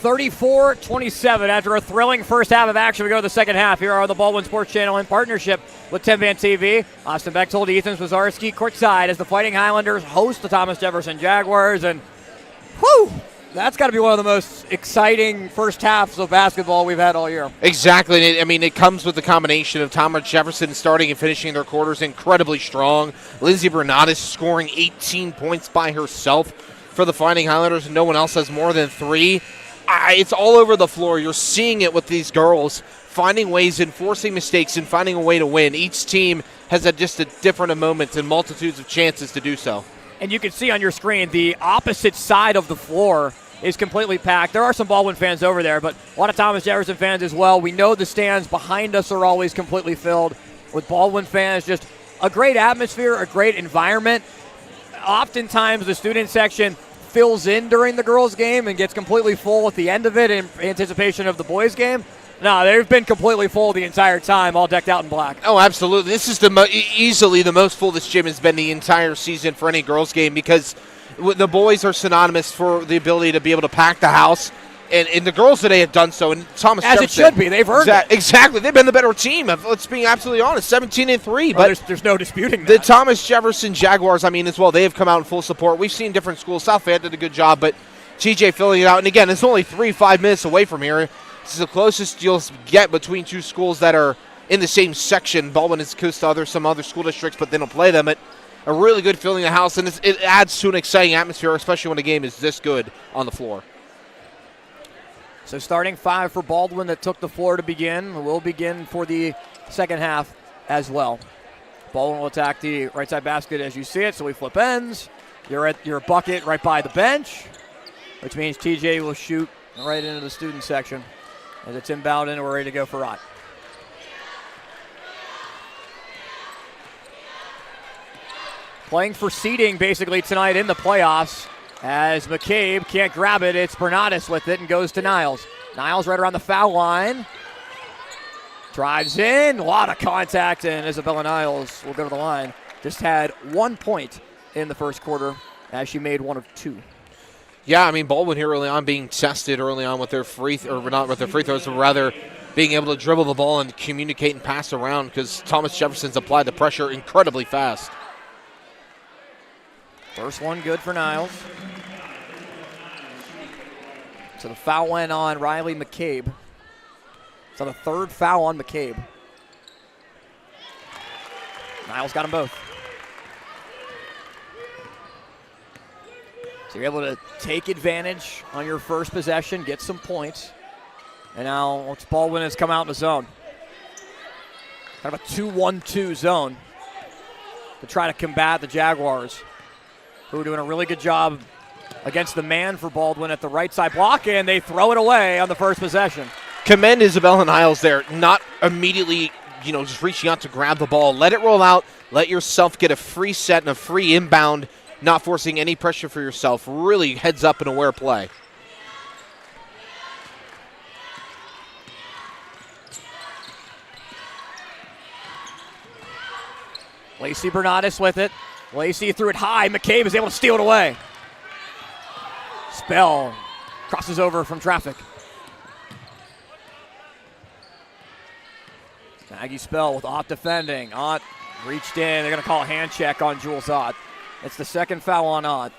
34-27. After a thrilling first half of action, we go to the second half. Here on the Baldwin Sports Channel in partnership with TenbandTV. Austin Bechtold, Ethan Wazarski courtside as the Fighting Highlanders host the Thomas Jefferson Jaguars. And whew, that's got to be one of the most exciting first halves of basketball we've had all year. Exactly. I mean, it comes with the combination of Thomas Jefferson starting and finishing their quarters incredibly strong. Lindsey Bernatis scoring 18 points by herself for the Fighting Highlanders. No one else has more than 3. It's all over the floor. You're seeing it with these girls finding ways and forcing mistakes and finding a way to win. Each team has just a different moments and multitudes of chances to do so. And you can see on your screen the opposite side of the floor is completely packed. There are some Baldwin fans over there, but a lot of Thomas Jefferson fans as well. We know the stands behind us are always completely filled with Baldwin fans. Just a great atmosphere, a great environment. Oftentimes the student section fills in during the girls' game and gets completely full at the end of it in anticipation of the boys' game. No, they've been completely full the entire time, all decked out in black. Oh, absolutely. This is easily the most full this gym has been the entire season for any girls' game, because the boys are synonymous for the ability to be able to pack the house. And the girls today have done so. And Thomas As Jefferson, it should be. They've earned it. Exactly. They've been the better team. Let's be absolutely honest. 17-3. But there's no disputing that. The Thomas Jefferson Jaguars, I mean, as well, they have come out in full support. We've seen different schools. South Fayette did a good job, but TJ filling it out. And again, it's only 3-5 minutes away from here. This is the closest you'll get between two schools that are in the same section. Baldwin is close to some other school districts, but they don't play them. A really good feeling of the house, and it adds to an exciting atmosphere, especially when a game is this good on the floor. So starting 5 for Baldwin that took the floor to begin. Will begin for the second half as well. Baldwin will attack the right side basket as you see it, so we flip ends. You're at your bucket right by the bench, which means TJ will shoot right into the student section as it's inbound and we're ready to go for Ott. Playing for seeding basically tonight in the playoffs. As McCabe can't grab it, it's Bernatis with it and goes to Niles. Niles right around the foul line. Drives in, a lot of contact, and Isabella Niles will go to the line. Just had 1 point in the first quarter as she made 1 of 2. Yeah, I mean, Baldwin here early on being tested early on with their not with their free throws, but rather being able to dribble the ball and communicate and pass around, because Thomas Jefferson's applied the pressure incredibly fast. First one good for Niles. So the foul went on Riley McCabe. So the third foul on McCabe. Niles got them both. So you're able to take advantage on your first possession, get some points. And now Baldwin has come out in the zone. Kind of a 2-1-2 zone to try to combat the Jaguars, who are doing a really good job against the man for Baldwin at the right side block, and they throw it away on the first possession. Commend Isabella Niles there, not immediately, just reaching out to grab the ball. Let it roll out. Let yourself get a free set and a free inbound, not forcing any pressure for yourself. Really heads up and aware play. Lacey Bernatis with it. Lacey threw it high. McCabe is able to steal it away. Spell crosses over from traffic. Maggie Spell with Ott defending. Ott reached in. They're going to call a hand check on Jules Ott. It's the second foul on Ott.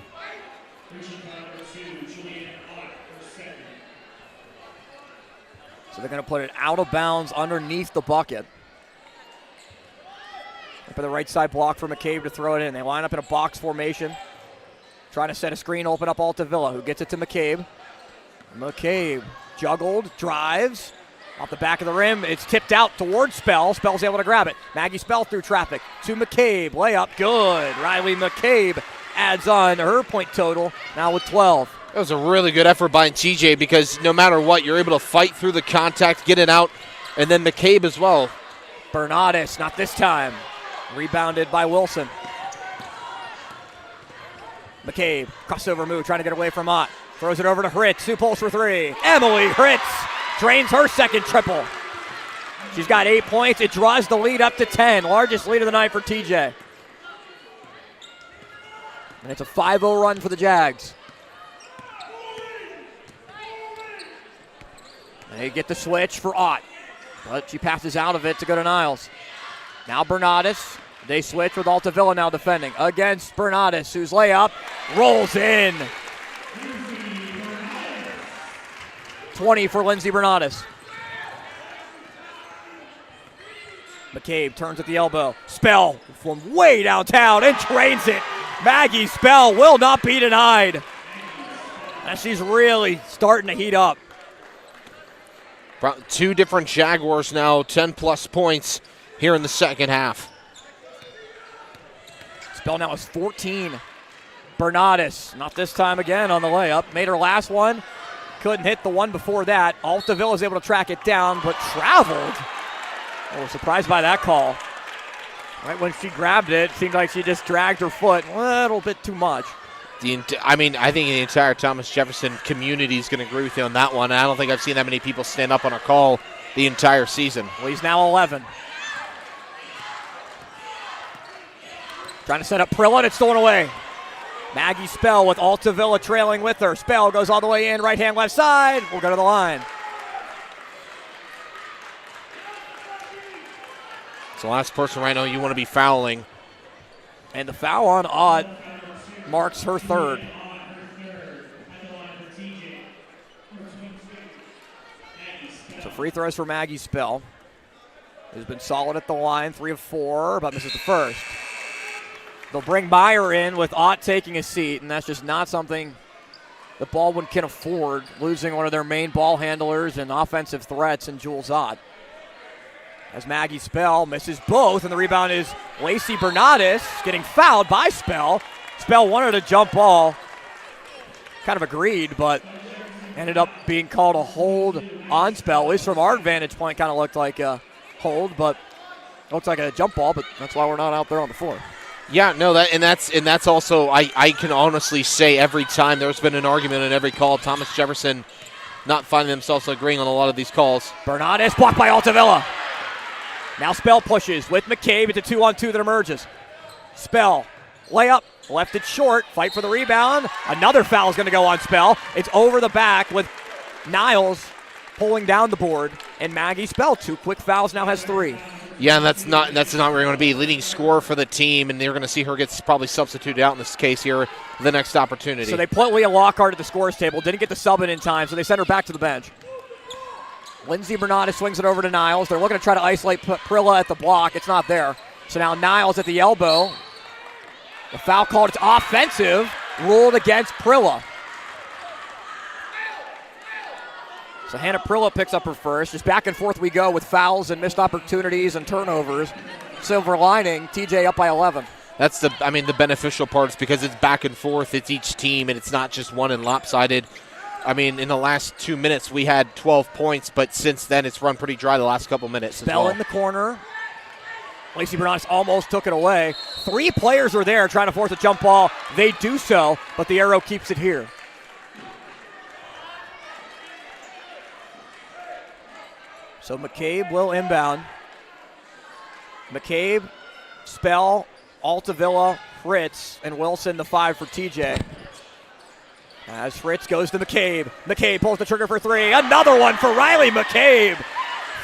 So they're going to put it out of bounds underneath the bucket. Up at the right side block for McCabe to throw it in. They line up in a box formation. Trying to set a screen, open up Altavilla, who gets it to McCabe. McCabe juggled, drives. Off the back of the rim, it's tipped out towards Spell. Spell's able to grab it. Maggie Spell through traffic to McCabe. Layup, good. Riley McCabe adds on her point total, now with 12. That was a really good effort by TJ, because no matter what, you're able to fight through the contact, get it out, and then McCabe as well. Bernatis, not this time. Rebounded by Wilson. McCabe, crossover move, trying to get away from Ott. Throws it over to Hritz, who pulls for 3. Emily Hritz drains her second triple. She's got 8 points. It draws the lead up to 10. Largest lead of the night for TJ. And it's a 5-0 run for the Jags. They get the switch for Ott, but she passes out of it to go to Niles. Now Bernardis. They switch with Altavilla now defending against Bernardis, whose layup rolls in. 20 for Lindsey Bernardis. McCabe turns at the elbow. Spell from way downtown and drains it. Maggie Spell will not be denied. And she's really starting to heat up. Two different Jaguars now, 10-plus points here in the second half. Spell now is 14. Bernardis, not this time again on the layup. Made her last one. Couldn't hit the one before that. Altavilla is able to track it down, but traveled. I was surprised by that call. Right when she grabbed it, seemed like she just dragged her foot a little bit too much. I think the entire Thomas Jefferson community is going to agree with you on that one. I don't think I've seen that many people stand up on a call the entire season. Well, he's now 11. Trying to set up Prilla, and it's stolen away. Maggie Spell with Altavilla trailing with her. Spell goes all the way in, right hand, left side. We'll go to the line. It's the last person right now you want to be fouling. And the foul on Ott marks her third. So free throws for Maggie Spell, who's been solid at the line, 3 of 4, but misses the first. They'll bring Meyer in with Ott taking a seat, and that's just not something that Baldwin can afford, losing one of their main ball handlers and offensive threats in Jules Ott. As Maggie Spell misses both, and the rebound is Lacey Bernardis getting fouled by Spell. Spell wanted a jump ball, kind of agreed, but ended up being called a hold on Spell. At least from our vantage point, kind of looked like a hold, but looks like a jump ball, but that's why we're not out there on the floor. Yeah, no, that's also, I can honestly say every time there's been an argument in every call, Thomas Jefferson not finding themselves agreeing on a lot of these calls. Bernardis blocked by Altavilla. Now Spell pushes with McCabe. It's a 2-on-2 that emerges. Spell, layup, left it short, fight for the rebound. Another foul is going to go on Spell. It's over the back with Niles pulling down the board, and Maggie Spell, 2 quick fouls, now has 3. Yeah, and that's not where you're going to be. Leading scorer for the team, and they're going to see her get probably substituted out in this case here the next opportunity. So they put Leah Lockhart at the scores table, didn't get the sub in time, so they sent her back to the bench. Lindsey Bernardis swings it over to Niles. They're looking to try to isolate Prilla at the block. It's not there. So now Niles at the elbow. The foul called. It's offensive. Ruled against Prilla. So Hannah Prilla picks up her first. Just back and forth we go with fouls and missed opportunities and turnovers. Silver lining, TJ up by 11. That's the beneficial part is because it's back and forth. It's each team, and it's not just one and lopsided. I mean, in the last 2 minutes, we had 12 points, but since then, it's run pretty dry the last couple minutes. Spell in the corner. Lacey Bernardis almost took it away. 3 players are there trying to force a jump ball. They do so, but the arrow keeps it here. So McCabe will inbound. McCabe, Spell, Altavilla, Fritz, and Wilson the 5 for TJ. As Fritz goes to McCabe. McCabe pulls the trigger for 3. Another one for Riley McCabe.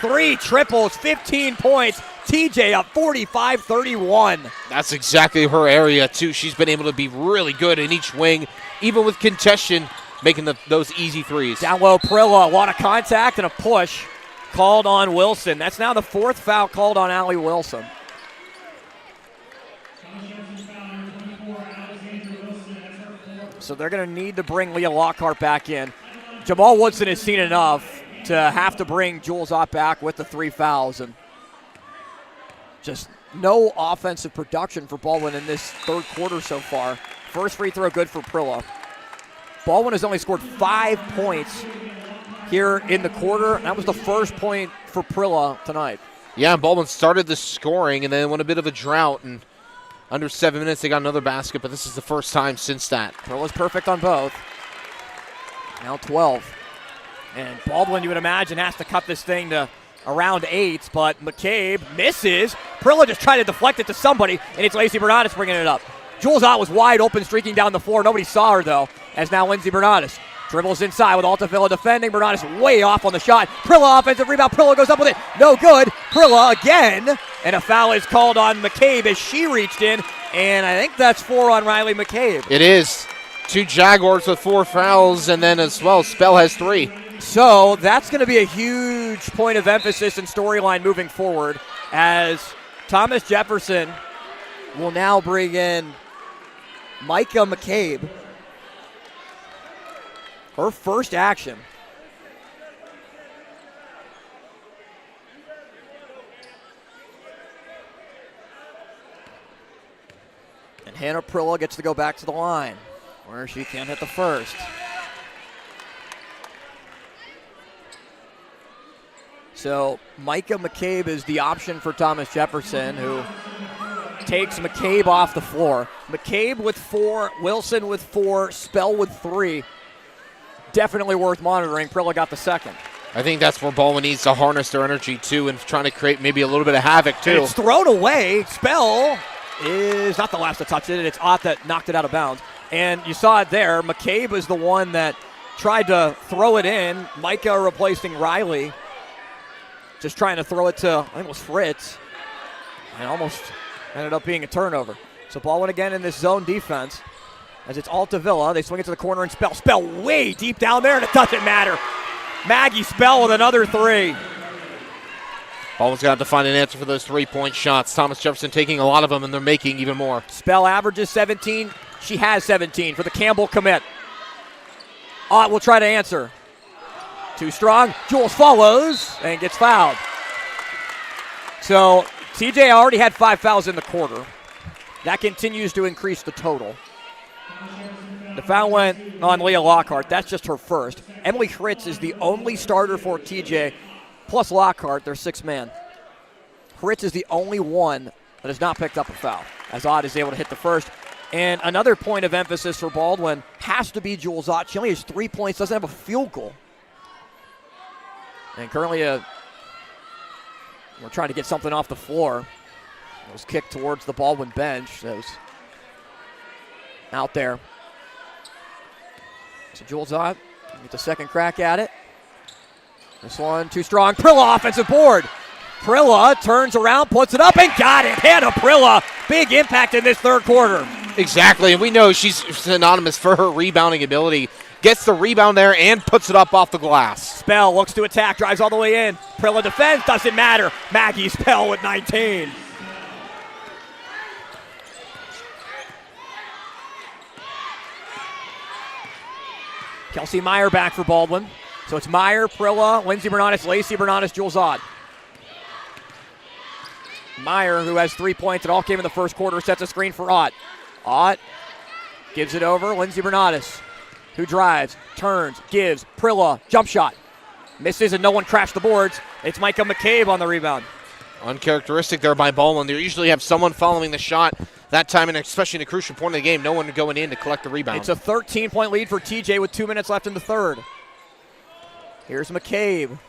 3 triples, 15 points. TJ up 45-31. That's exactly her area, too. She's been able to be really good in each wing, even with contention, making those easy threes. Down low, Prilla. A lot of contact and a push called on Wilson. That's now the 4th foul called on Allie Wilson. So they're going to need to bring Leah Lockhart back in. Jamal Woodson has seen enough to have to bring Jules Ott back with the 3 fouls. And just no offensive production for Baldwin in this third quarter so far. First free throw good for Prilla. Baldwin has only scored 5 points here in the quarter. That was the first point for Prilla tonight. Yeah, Baldwin started the scoring and then went a bit of a drought, and under 7 minutes, they got another basket, but this is the first time since that. Prilla's perfect on both. Now 12. And Baldwin, you would imagine, has to cut this thing to around 8, but McCabe misses. Prilla just tried to deflect it to somebody, and it's Lacey Bernardis bringing it up. Jules Ott was wide open, streaking down the floor. Nobody saw her, though, as now Lindsey Bernardis Dribbles inside with Altavilla defending. Bernatis way off on the shot. Prilla offensive rebound. Prilla goes up with it. No good. Prilla again. And a foul is called on McCabe as she reached in. And I think that's 4 on Riley McCabe. It is. 2 Jaguars with 4 fouls, and then as well, Spell has 3. So that's going to be a huge point of emphasis and storyline moving forward as Thomas Jefferson will now bring in Micah McCabe. Her first action. And Hannah Prilla gets to go back to the line where she can't hit the first. So Micah McCabe is the option for Thomas Jefferson, who takes McCabe off the floor. McCabe with 4, Wilson with 4, Spell with 3. Definitely worth monitoring. Prilla got the second. I think that's where Baldwin needs to harness their energy, too, and trying to create maybe a little bit of havoc, too. And it's thrown away. Spell is not the last to touch it. It's Ott that knocked it out of bounds. And you saw it there. McCabe was the one that tried to throw it in. Micah replacing Riley. Just trying to throw it to, I think it was Fritz. And almost ended up being a turnover. So Baldwin again in this zone defense. As it's Altavilla, they swing it to the corner and Spell. Spell way deep down there, and it doesn't matter. Maggie Spell with another 3. Baldwin's got to find an answer for those 3-point shots. Thomas Jefferson taking a lot of them, and they're making even more. Spell averages 17. She has 17 for the Campbell commit. Ott will try to answer. Too strong. Jules follows and gets fouled. So TJ already had 5 fouls in the quarter. That continues to increase the total. The foul went on Leah Lockhart. That's just her first. Emily Fritz is the only starter for TJ, plus Lockhart, their 6th man. Fritz is the only one that has not picked up a foul, as Ott is able to hit the first. And another point of emphasis for Baldwin has to be Jules Ott. She only has 3 points, doesn't have a field goal. And currently we're trying to get something off the floor. It was kicked towards the Baldwin bench. That was out there. So Jules Ott gets a second crack at it. This one too strong. Prilla offensive board. Prilla turns around, puts it up, and got it. Hannah Prilla, big impact in this third quarter. Exactly, and we know she's synonymous for her rebounding ability. Gets the rebound there and puts it up off the glass. Spell looks to attack, drives all the way in. Prilla defends, doesn't matter. Maggie Spell with 19. Kelsey Meyer back for Baldwin. So it's Meyer, Prilla, Lindsey Bernatis, Lacey Bernatis, Jules Ott. Meyer, who has 3 points, it all came in the first quarter, sets a screen for Ott. Ott gives it over, Lindsey Bernatis, who drives, turns, gives, Prilla, jump shot. Misses and no one crashed the boards. It's Micah McCabe on the rebound. Uncharacteristic there by Baldwin. They usually have someone following the shot that time, and especially in a crucial point of the game, no one going in to collect the rebound. It's a 13-point lead for TJ with 2 minutes left in the third. Here's McCabe.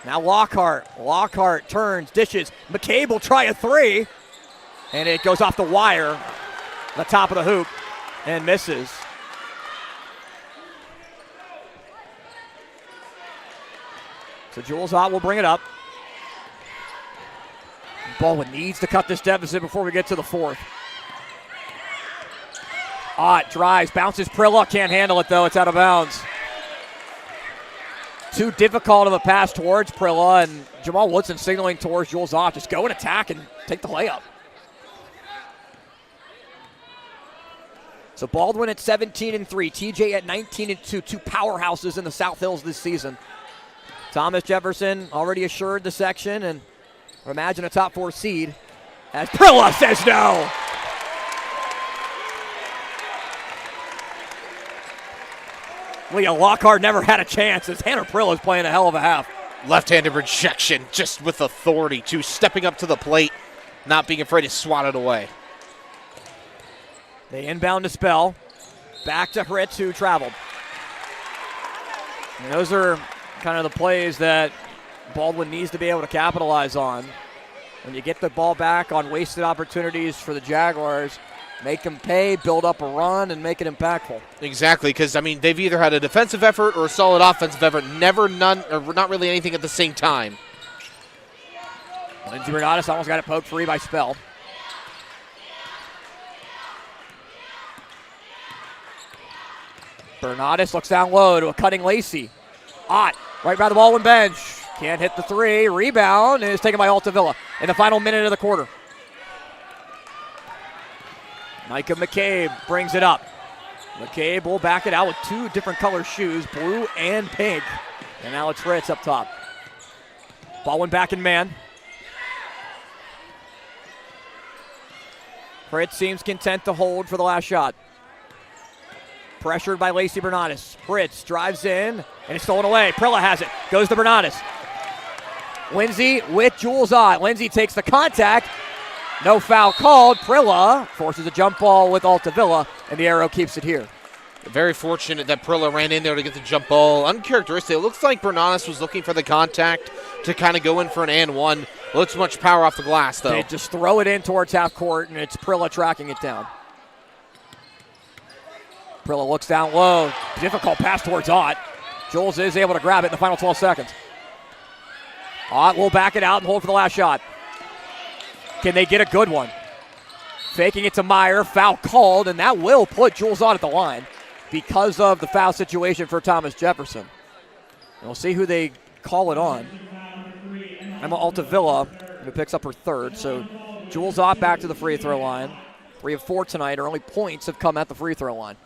Now Lockhart. Lockhart turns, dishes. McCabe will try a 3, and it goes off the wire, the top of the hoop, and misses. So Jules Ott will bring it up. Baldwin needs to cut this deficit before we get to the fourth. Ott drives, bounces Prilla, can't handle it though, it's out of bounds. Too difficult of a pass towards Prilla, and Jamal Woodson signaling towards Jules Ott. Just go and attack and take the layup. So Baldwin at 17-3, TJ at 19-2, 2 powerhouses in the South Hills this season. Thomas Jefferson already assured the section, and imagine a top 4 seed as Prilla says no. Leah Lockhart never had a chance as Hannah Prilla is playing a hell of a half. Left-handed rejection, just with authority, too. Stepping up to the plate, not being afraid to swat it away. They inbound to Spell. Back to Fritz, who traveled. And those are kind of the plays that Baldwin needs to be able to capitalize on. When you get the ball back on wasted opportunities for the Jaguars, make them pay, build up a run, and make it impactful. Exactly, because, I mean, they've either had a defensive effort or a solid offensive effort, none, or not really anything at the same time. Lindsey Bernatis almost got it poked free by Spell. Bernatis looks down low to a cutting Lacey. Ott, right by the Baldwin bench. Can't hit the three. Rebound is taken by Altavilla in the final minute of the quarter. Micah McCabe brings it up. McCabe will back it out with two different color shoes, blue and pink. And Alex Fritz up top. Baldwin back in man. Fritz seems content to hold for the last shot. Pressured by Lacey Bernatis. Fritz drives in, and it's stolen away. Prilla has it. Goes to Bernatis. Lindsey with Jules Ott. Lindsey takes the contact. No foul called. Prilla forces a jump ball with Altavilla, and the arrow keeps it here. Very fortunate that Prilla ran in there to get the jump ball. Uncharacteristic. It looks like Bernatis was looking for the contact to kind of go in for an and one. A little too much power off the glass, though. They just throw it in towards half court, and it's Prilla tracking it down. Prilla looks down low. Difficult pass towards Ott. Jules is able to grab it in the final 12 seconds. Ott will back it out and hold for the last shot. Can they get a good one? Faking it to Meyer. Foul called, and that will put Jules Ott at the line because of the foul situation for Thomas Jefferson. And we'll see who they call it on. Emma Altavilla, who picks up her third. So Jules Ott back to the free throw line. 3 of 4 tonight. Her only points have come at the free throw line.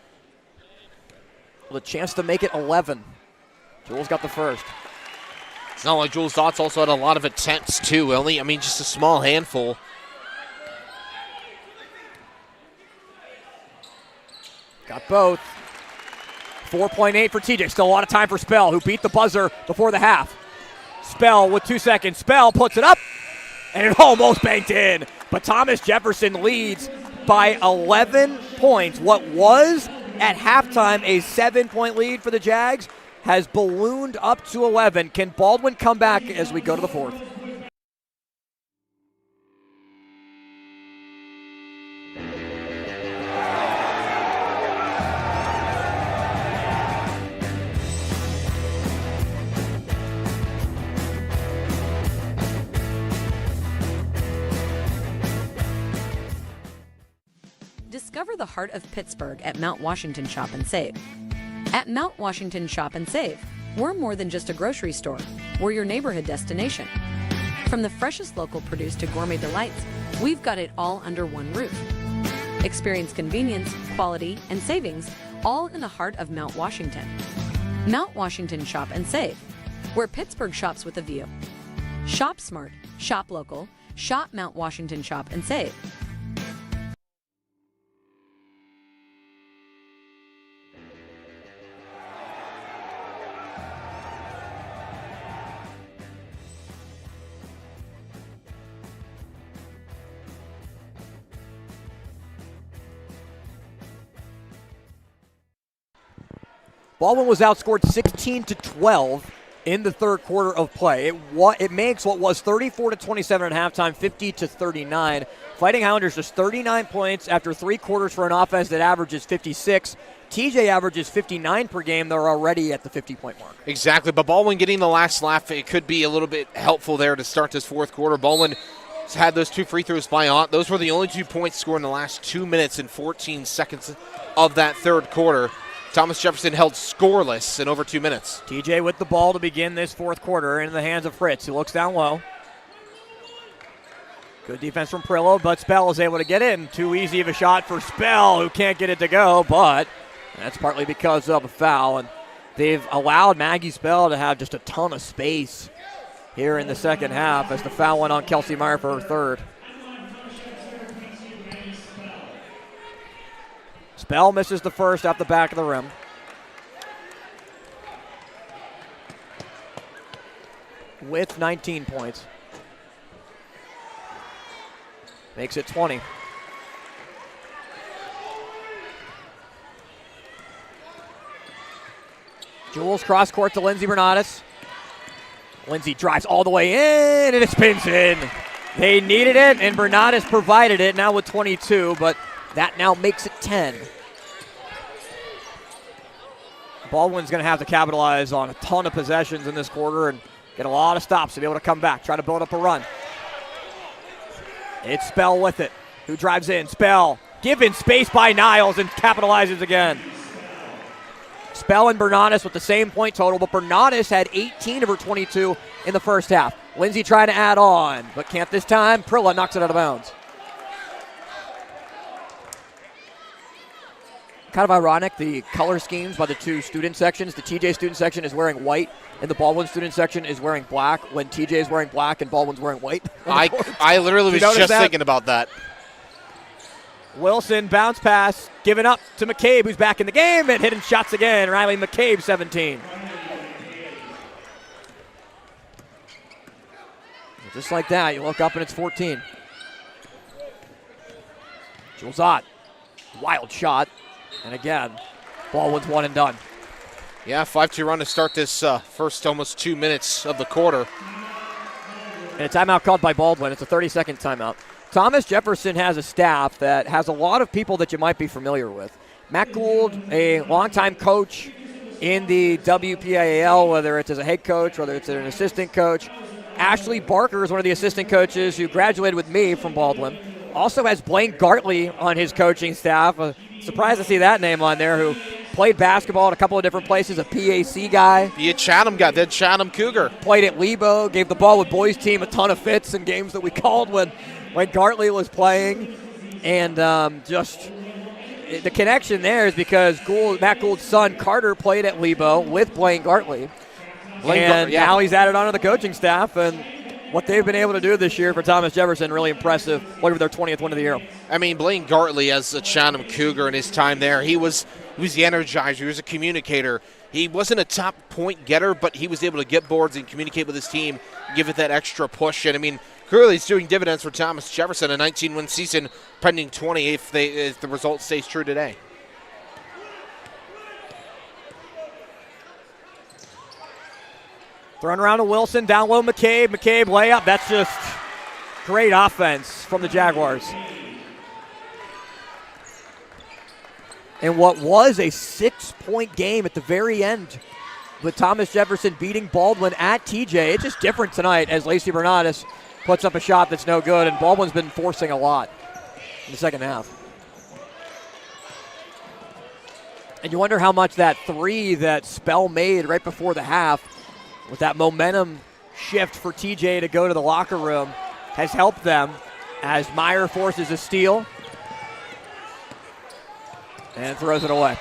With a chance to make it 11. Jules got the first. It's not like Jules Ott's also had a lot of attempts, too. Just a small handful. Got both. 4.8 for TJ. Still a lot of time for Spell, who beat the buzzer before the half. Spell with 2 seconds. Spell puts it up, and it almost banked in. But Thomas Jefferson leads by 11 points. What was at halftime a 7-point lead for the Jags has ballooned up to 11. Can Baldwin come back as we go to the fourth? Discover the heart of Pittsburgh at Mount Washington Shop and Save. At Mount Washington Shop and Save, we're more than just a grocery store. We're your neighborhood destination. From the freshest local produce to gourmet delights, we've got it all under one roof. Experience convenience, quality, and savings, all in the heart of Mount Washington. Mount Washington Shop and Save, where Pittsburgh shops with a view. Shop smart, shop local, shop Mount Washington Shop and Save. Baldwin was outscored 16-12 in the third quarter of play. It makes what was 34-27 at halftime, 50-39. Fighting Highlanders just 39 points after 3 quarters for an offense that averages 56. TJ averages 59 per game. They're already at the 50-point mark. Exactly, but Baldwin getting the last laugh, it could be a little bit helpful there to start this fourth quarter. Baldwin had those 2 free throws by Ott. Those were the only 2 points scored in the last 2 minutes and 14 seconds of that third quarter. Thomas Jefferson held scoreless in over 2 minutes. TJ with the ball to begin this fourth quarter in the hands of Fritz, who looks down low. Good defense from Prillo, but Spell is able to get in. Too easy of a shot for Spell, who can't get it to go, but that's partly because of a foul. And they've allowed Maggie Spell to have just a ton of space here in the second half as the foul went on Kelsey Meyer for her third. Spell misses the first off the back of the rim. With 19 points. Makes it 20. Jules cross court to Lindsey Bernatis. Lindsey drives all the way in, and it spins in. They needed it, and Bernatis provided it, now with 22, but That now makes it 10. Baldwin's going to have to capitalize on a ton of possessions in this quarter and get a lot of stops to be able to come back, try to build up a run. It's Spell with it. Who drives in? Spell. Given space by Niles and capitalizes again. Spell and Bernanis with the same point total, but Bernanis had 18 of her 22 in the first half. Lindsay trying to add on, but can't this time. Prilla knocks it out of bounds. Kind of ironic, the color schemes by the two student sections. The TJ student section is wearing white, and the Baldwin student section is wearing black, when TJ is wearing black and Baldwin's wearing white. I literally was just thinking about that. Wilson, bounce pass, given up to McCabe, who's back in the game, and hitting shots again. Riley McCabe, 17. Just like that, you look up and it's 14. Jules Ott, wild shot. And again, Baldwin's one and done. Yeah, 5-2 run to start this first almost 2 minutes of the quarter. And a timeout called by Baldwin. It's a 30-second timeout. Thomas Jefferson has a staff that has a lot of people that you might be familiar with. Matt Gould, a longtime coach in the WPIAL, whether it's as a head coach, whether it's an assistant coach. Ashley Barker is one of the assistant coaches who graduated with me from Baldwin. Also has Blaine Gartley on his coaching staff. Surprised to see that name on there, who played basketball at a couple of different places, a PAC guy. Be a Chatham guy, then Chatham Cougar. Played at Lebo, gave the ball with boys team a ton of fits in games that we called when Gartley was playing. And just the connection there is because Matt Gould's son Carter played at Lebo with Blaine Gartley. Now he's added on to the coaching staff, and what they've been able to do this year for Thomas Jefferson, really impressive. Look at their 20th win of the year. I mean, Blaine Gartley, as a Chatham Cougar in his time there, he was the energizer. He was a communicator. He wasn't a top point getter, but he was able to get boards and communicate with his team, give it that extra push. And, I mean, clearly it's doing dividends for Thomas Jefferson, a 19-win season, pending 20 if the result stays true today. Thrown around to Wilson, down low McCabe. McCabe layup. That's just great offense from the Jaguars. And what was a 6-point game at the very end with Thomas Jefferson beating Baldwin at TJ. It's just different tonight as Lacey Bernatis puts up a shot that's no good, and Baldwin's been forcing a lot in the second half. And you wonder how much that three that Spell made right before the half, with that momentum shift for TJ to go to the locker room, has helped them as Meyer forces a steal and throws it away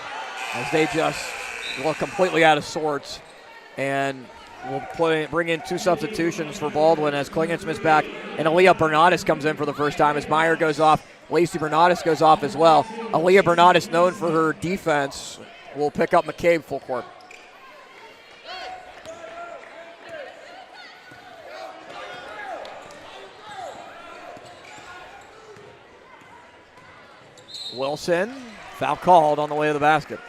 as they just look completely out of sorts. And we'll bring in two substitutions for Baldwin as Klingensmith's back and Aaliyah Bernatis comes in for the first time as Meyer goes off. Lacey Bernatis goes off as well. Aaliyah Bernatis, known for her defense, will pick up McCabe full court. Wilson, foul called on the way to the basket.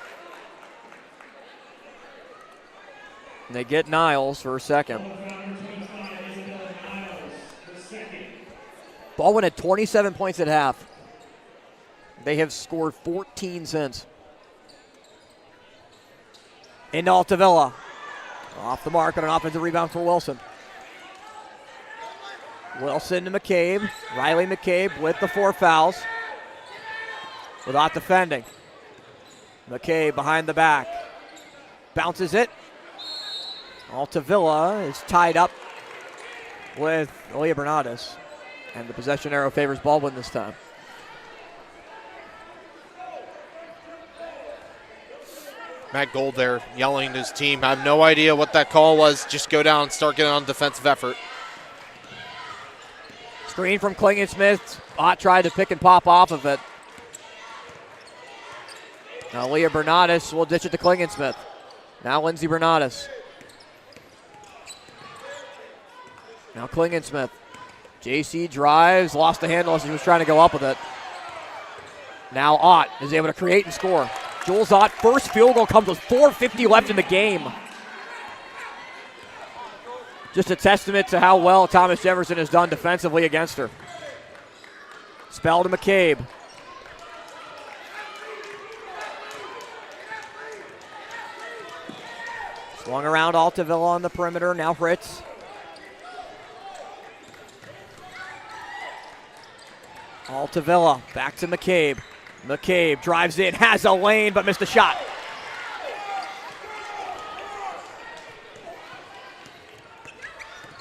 And they get Niles for a second. Baldwin had 27 points at half. They have scored 14 since. Into Altavilla. Off the mark on an offensive rebound for Wilson. Wilson to McCabe. Riley McCabe with the 4 fouls. Without defending. McCabe behind the back. Bounces it. Altavilla is tied up with Aaliyah Bernatis. And the possession arrow favors Baldwin this time. Matt Gould there yelling at his team. I have no idea what that call was. Just go down and start getting on defensive effort. Screen from Klingensmith. Ott tried to pick and pop off of it. Now Leah Bernatis will ditch it to Klingensmith. Now Lindsay Bernatis. Now Klingensmith. JC drives, lost the handle as he was trying to go up with it. Now Ott is able to create and score. Jules Ott, first field goal comes with 4:50 left in the game. Just a testament to how well Thomas Jefferson has done defensively against her. Spell to McCabe. Swung around Altavilla on the perimeter. Now Fritz. Altavilla back to McCabe. McCabe drives in, has a lane, but missed a shot.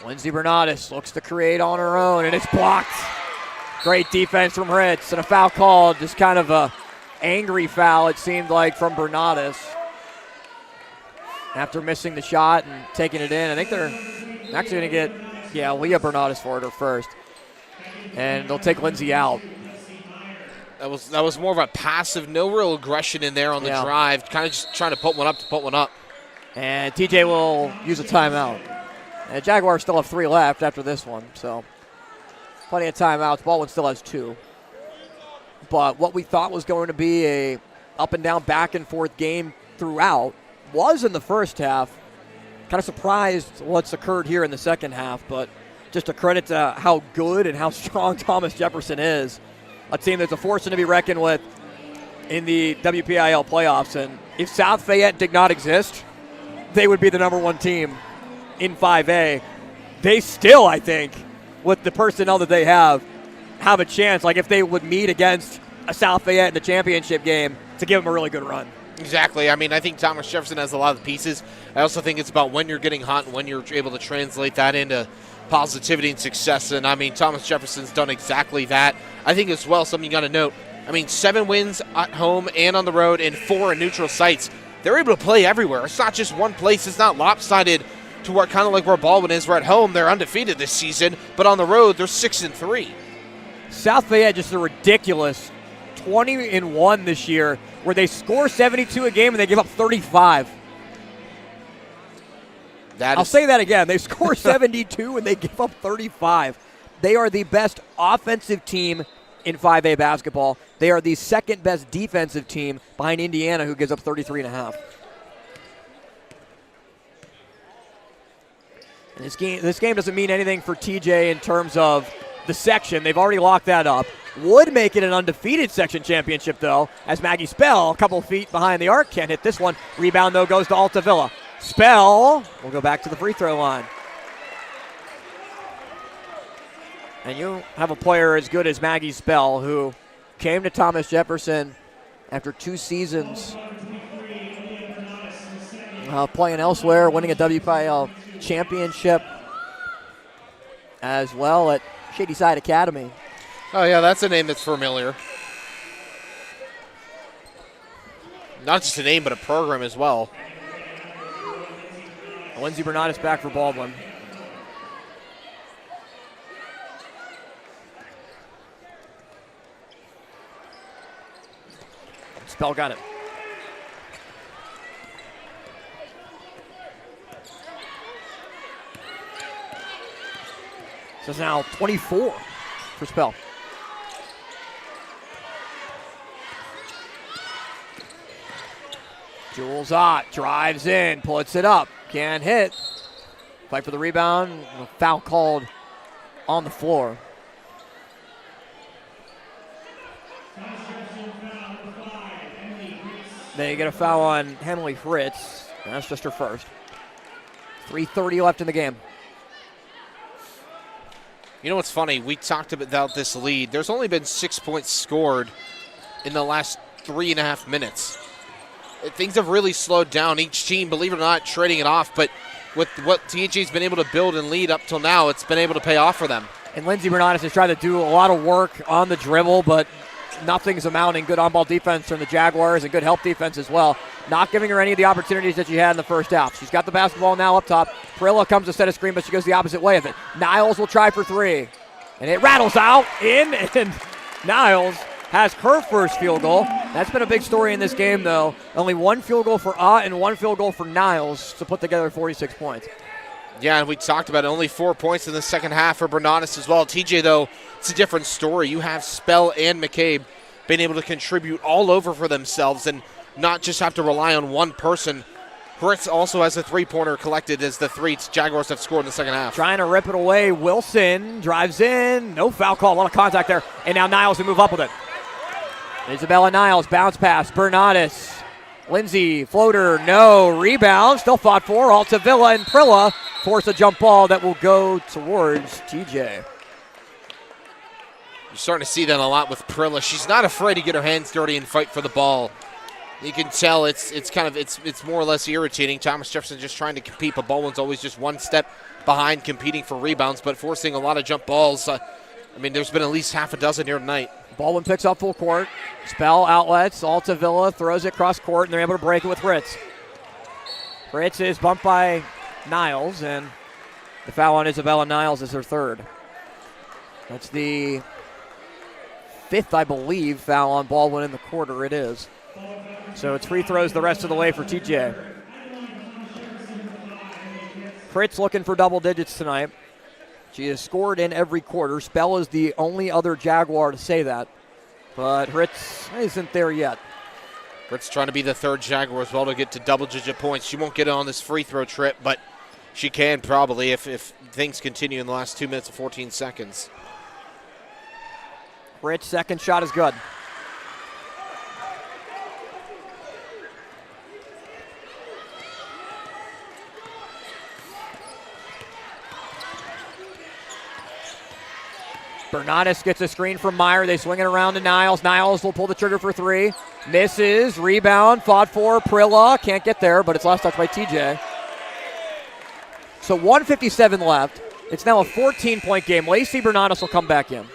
Lindsey Bernardis looks to create on her own, and it's blocked. Great defense from Fritz, and a foul called. Just kind of a angry foul, it seemed like, from Bernardis. After missing the shot and taking it in, I think they're actually going to get, Leah Bernardis for it, her first. And they'll take Lindsey out. That was more of a passive, no real aggression in there on the drive, kind of just trying to put one up. And TJ will use a timeout. And Jaguars still have 3 left after this one, so plenty of timeouts. Baldwin still has 2. But what we thought was going to be a up and down, back and forth game throughout was in the first half. Kind of surprised what's occurred here in the second half, but just a credit to how good and how strong Thomas Jefferson is. A team that's a force to be reckoned with in the WPIAL playoffs. And if South Fayette did not exist, they would be the number 1 team in 5A. They still, I think, with the personnel that they have a chance. Like if they would meet against a South Fayette in the championship game, to give them a really good run. Exactly. I mean, I think Thomas Jefferson has a lot of the pieces. I also think it's about when you're getting hot and when you're able to translate that into positivity and success. And, I mean, Thomas Jefferson's done exactly that. I think as well, something you got to note, I mean, 7 wins at home and on the road and 4 in neutral sites. They're able to play everywhere. It's not just one place. It's not lopsided to where kind of like where Baldwin is. Where at home, they're undefeated this season, but on the road, they're 6-3. South Fayette just a ridiculous 20-1 this year, where they score 72 a game and they give up 35. I'll say that again. They score 72 and they give up 35. They are the best offensive team in 5A basketball. They are the second best defensive team behind Indiana, who gives up 33.5. And this game doesn't mean anything for TJ in terms of the section. They've already locked that up. Would make it an undefeated section championship, though, as Maggie Spell, a couple feet behind the arc, can't hit this one. Rebound, though, goes to Altavilla. Spell will go back to the free throw line. And you have a player as good as Maggie Spell, who came to Thomas Jefferson after 2 seasons playing elsewhere, winning a WPIAL championship as well at Shadyside Academy. Oh, yeah, that's a name that's familiar. Not just a name, but a program as well. Lindsey Bernardis back for Baldwin. Spell got it. So it's now 24 for Spell. Jules Ott drives in, puts it up, can't hit. Fight for the rebound, a foul called on the floor. They get a foul on Henley Fritz. That's just her first. 3:30 left in the game. You know what's funny? We talked about this lead. There's only been 6 points scored in the last 3.5 minutes. Things have really slowed down. Each team, believe it or not, trading it off. But with what THA's been able to build and lead up till now, it's been able to pay off for them. And Lindsey Bernardis has tried to do a lot of work on the dribble, but nothing's amounting. Good on-ball defense from the Jaguars and good help defense as well. Not giving her any of the opportunities that she had in the first half. She's got the basketball now up top. Perilla comes to set a screen, but she goes the opposite way of it. Niles will try for 3. And it rattles out, in, and Niles has her first field goal. That's been a big story in this game, though. Only 1 field goal for and 1 field goal for Niles to put together 46 points. Yeah, and we talked about it. Only 4 points in the second half for Bernardis as well. TJ, though, it's a different story. You have Spell and McCabe being able to contribute all over for themselves and not just have to rely on one person. Fritz also has a 3-pointer collected as the 3 Jaguars have scored in the second half. Trying to rip it away. Wilson drives in. No foul call. A lot of contact there. And now Niles will move up with it. Isabella Niles, bounce pass. Bernardis Lindsay, floater, no. Rebound, still fought for. Altavilla and Prilla force a jump ball that will go towards TJ. You're starting to see that a lot with Prilla. She's not afraid to get her hands dirty and fight for the ball. You can tell it's more or less irritating. Thomas Jefferson just trying to compete, but Baldwin's always just one step behind competing for rebounds, but forcing a lot of jump balls. There's been at least half a dozen here tonight. Baldwin picks up full court. Spell outlets. Altavilla throws it cross court, and they're able to break it with Fritz. Fritz is bumped by Niles, and the foul on Isabella Niles is her third. That's the fifth, I believe, foul on Baldwin in the quarter. It is. So it's free throws the rest of the way for TJ. Fritz looking for double digits tonight. She has scored in every quarter. Spell is the only other Jaguar to say that. But Fritz isn't there yet. Fritz trying to be the third Jaguar as well to get to double-digit points. She won't get it on this free throw trip, but she can probably if things continue in the last 2 minutes and 14 seconds. Fritz, second shot is good. Bernardis gets a screen from Meyer. They swing it around to Niles. Niles will pull the trigger for three. Misses. Rebound. Fought for. Prilla. Can't get there, but it's last touch by TJ. So 1:57 left. It's now a 14-point game. Lacey Bernardis will come back in.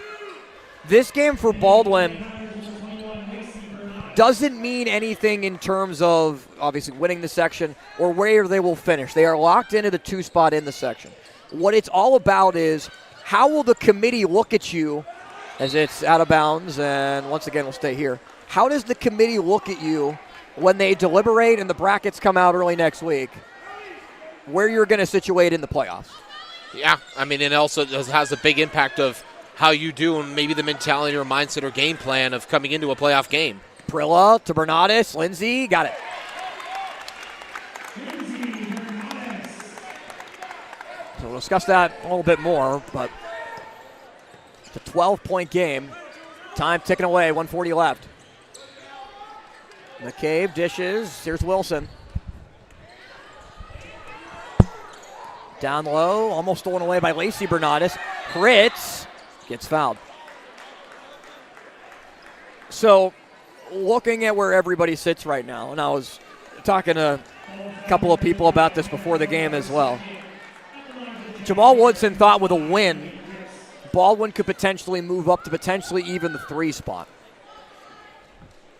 This game for Baldwin doesn't mean anything in terms of obviously winning the section or where they will finish. They are locked into the 2 spot in the section. What it's all about is how will the committee look at you as it's out of bounds, and once again we'll stay here. How does the committee look at you when they deliberate and the brackets come out early next week, where you're going to situate in the playoffs? Yeah, it also has a big impact of how you do and maybe the mentality or mindset or game plan of coming into a playoff game. Prilla to Bernardis. Lindsay, got it. So we'll discuss that a little bit more, but it's a 12-point game. Time ticking away, 1:40 left. McCabe dishes. Here's Wilson. Down low, almost stolen away by Lacey Bernardis. Fritz gets fouled. So looking at where everybody sits right now, and I was talking to a couple of people about this before the game as well. Jamal Woodson thought with a win, Baldwin could potentially move up to potentially even the 3 spot.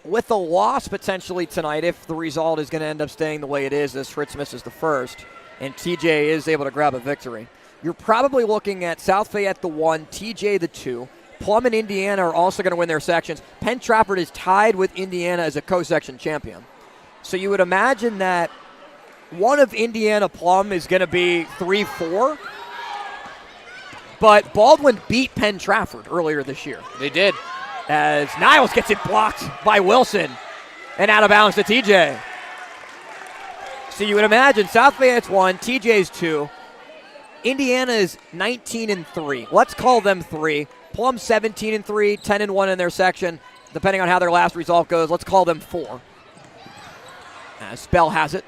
With a loss potentially tonight, if the result is going to end up staying the way it is, as Fritz misses the first, and TJ is able to grab a victory, you're probably looking at South Fayette the 1, TJ the 2. Plum and Indiana are also going to win their sections. Penn Trafford is tied with Indiana as a co-section champion. So you would imagine that one of Indiana Plum is going to be 3-4. But Baldwin beat Penn Trafford earlier this year. They did. As Niles gets it blocked by Wilson and out of bounds to TJ. So you would imagine South Fayette's 1, TJ's 2. Indiana is 19-3. Let's call them 3. Plum 17-3, 10-1 in their section. Depending on how their last result goes, let's call them 4. Spell has it.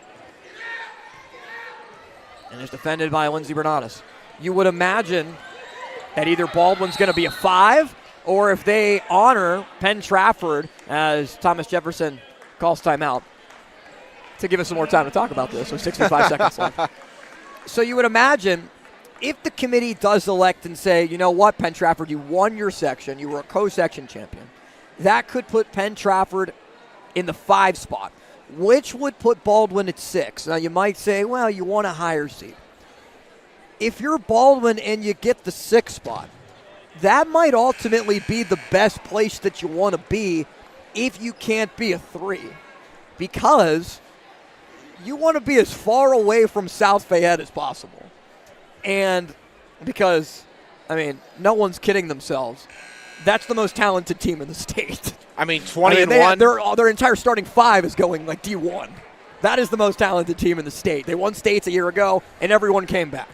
And is defended by Lindsay Bernardis. You would imagine that either Baldwin's going to be a 5, or if they honor Penn Trafford, as Thomas Jefferson calls timeout, to give us some more time to talk about this with 65 seconds left. So you would imagine if the committee does elect and say, you know what, Penn Trafford, you won your section, you were a co-section champion, that could put Penn Trafford in the 5 spot, which would put Baldwin at 6. Now you might say, well, you want a higher seed. If you're Baldwin and you get the 6th spot, that might ultimately be the best place that you want to be if you can't be a 3. Because you want to be as far away from South Fayette as possible. And because, no one's kidding themselves. That's the most talented team in the state. 20-1. Their entire starting 5 is going like D1. That is the most talented team in the state. They won states a year ago, and everyone came back.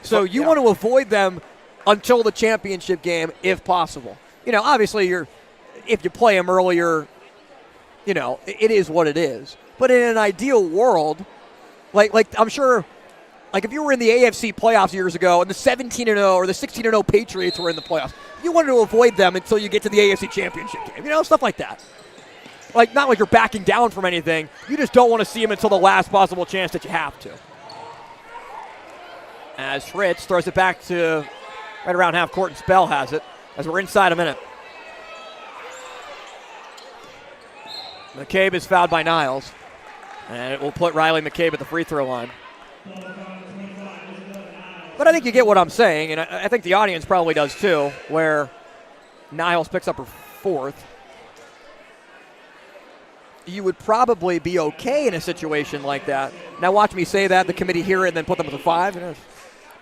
So you want to avoid them until the championship game, if possible. Obviously, if you play them earlier, it is what it is. But in an ideal world, like I'm sure, like if you were in the AFC playoffs years ago and the 17-0 or the 16-0 Patriots were in the playoffs, you wanted to avoid them until you get to the AFC Championship game. Stuff like that. Like, not like you're backing down from anything. You just don't want to see them until the last possible chance that you have to. As Fritz throws it back to right around half court, and Spell has it as we're inside a minute. McCabe is fouled by Niles, and it will put Riley McCabe at the free throw line. But I think you get what I'm saying, and I think the audience probably does too, where Niles picks up her fourth. You would probably be okay in a situation like that. Now watch me say that, the committee hear it, and then put them at the 5.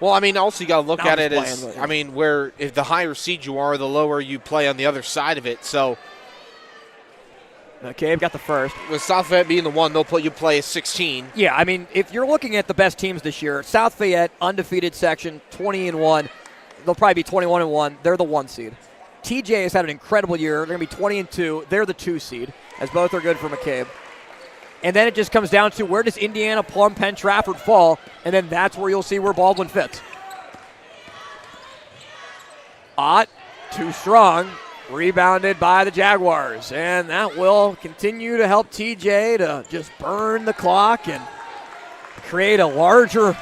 Well, also you got to look at it as, where if the higher seed you are, the lower you play on the other side of it. So McCabe got the first. With South Fayette being the one, they'll put you play as 16. Yeah, if you're looking at the best teams this year, South Fayette, undefeated section, 20-1. They'll probably be 21-1. They're the 1 seed. TJ has had an incredible year. They're going to be 20-2. They're the 2 seed, as both are good for McCabe. And then it just comes down to where does Indiana, Plum, Penn, Trafford fall, and then that's where you'll see where Baldwin fits. Ott, too strong, rebounded by the Jaguars, and that will continue to help TJ to just burn the clock and create a larger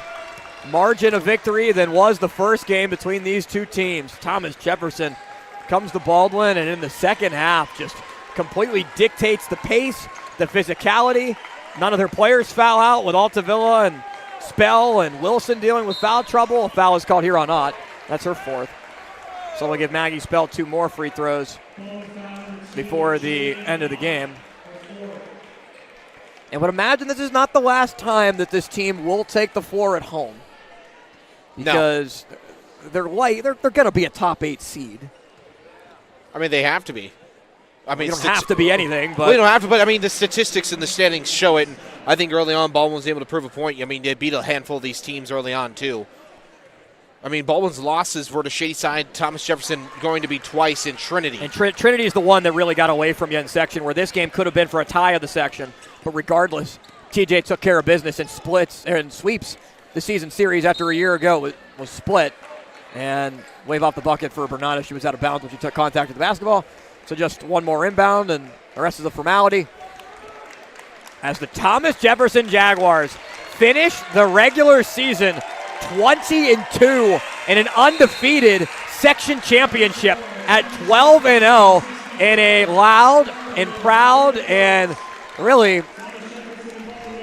margin of victory than was the first game between these two teams. Thomas Jefferson comes to Baldwin, and in the second half just completely dictates the pace, the physicality. None of their players foul out, with Altavilla and Spell and Wilson dealing with foul trouble. A foul is called here on Ott. That's her fourth. So we'll give Maggie Spell 2 more free throws before the end of the game. And would imagine this is not the last time that this team will take the floor at home. Because they're going to be a top 8 seed. They have to be. We don't have to be anything, but we don't have to. But the statistics and the standings show it. And I think early on, Baldwin was able to prove a point. They beat a handful of these teams early on too. Baldwin's losses were to Shadyside, Thomas Jefferson going to be twice in Trinity. And Trinity is the one that really got away from you in section, where this game could have been for a tie of the section. But regardless, TJ took care of business and sweeps the season series after a year ago was split. And wave off the bucket for Bernardo. She was out of bounds when she took contact with the basketball. So just one more inbound, and the rest is a formality. As the Thomas Jefferson Jaguars finish the regular season 20-2 in an undefeated section championship at 12-0 in a loud and proud and really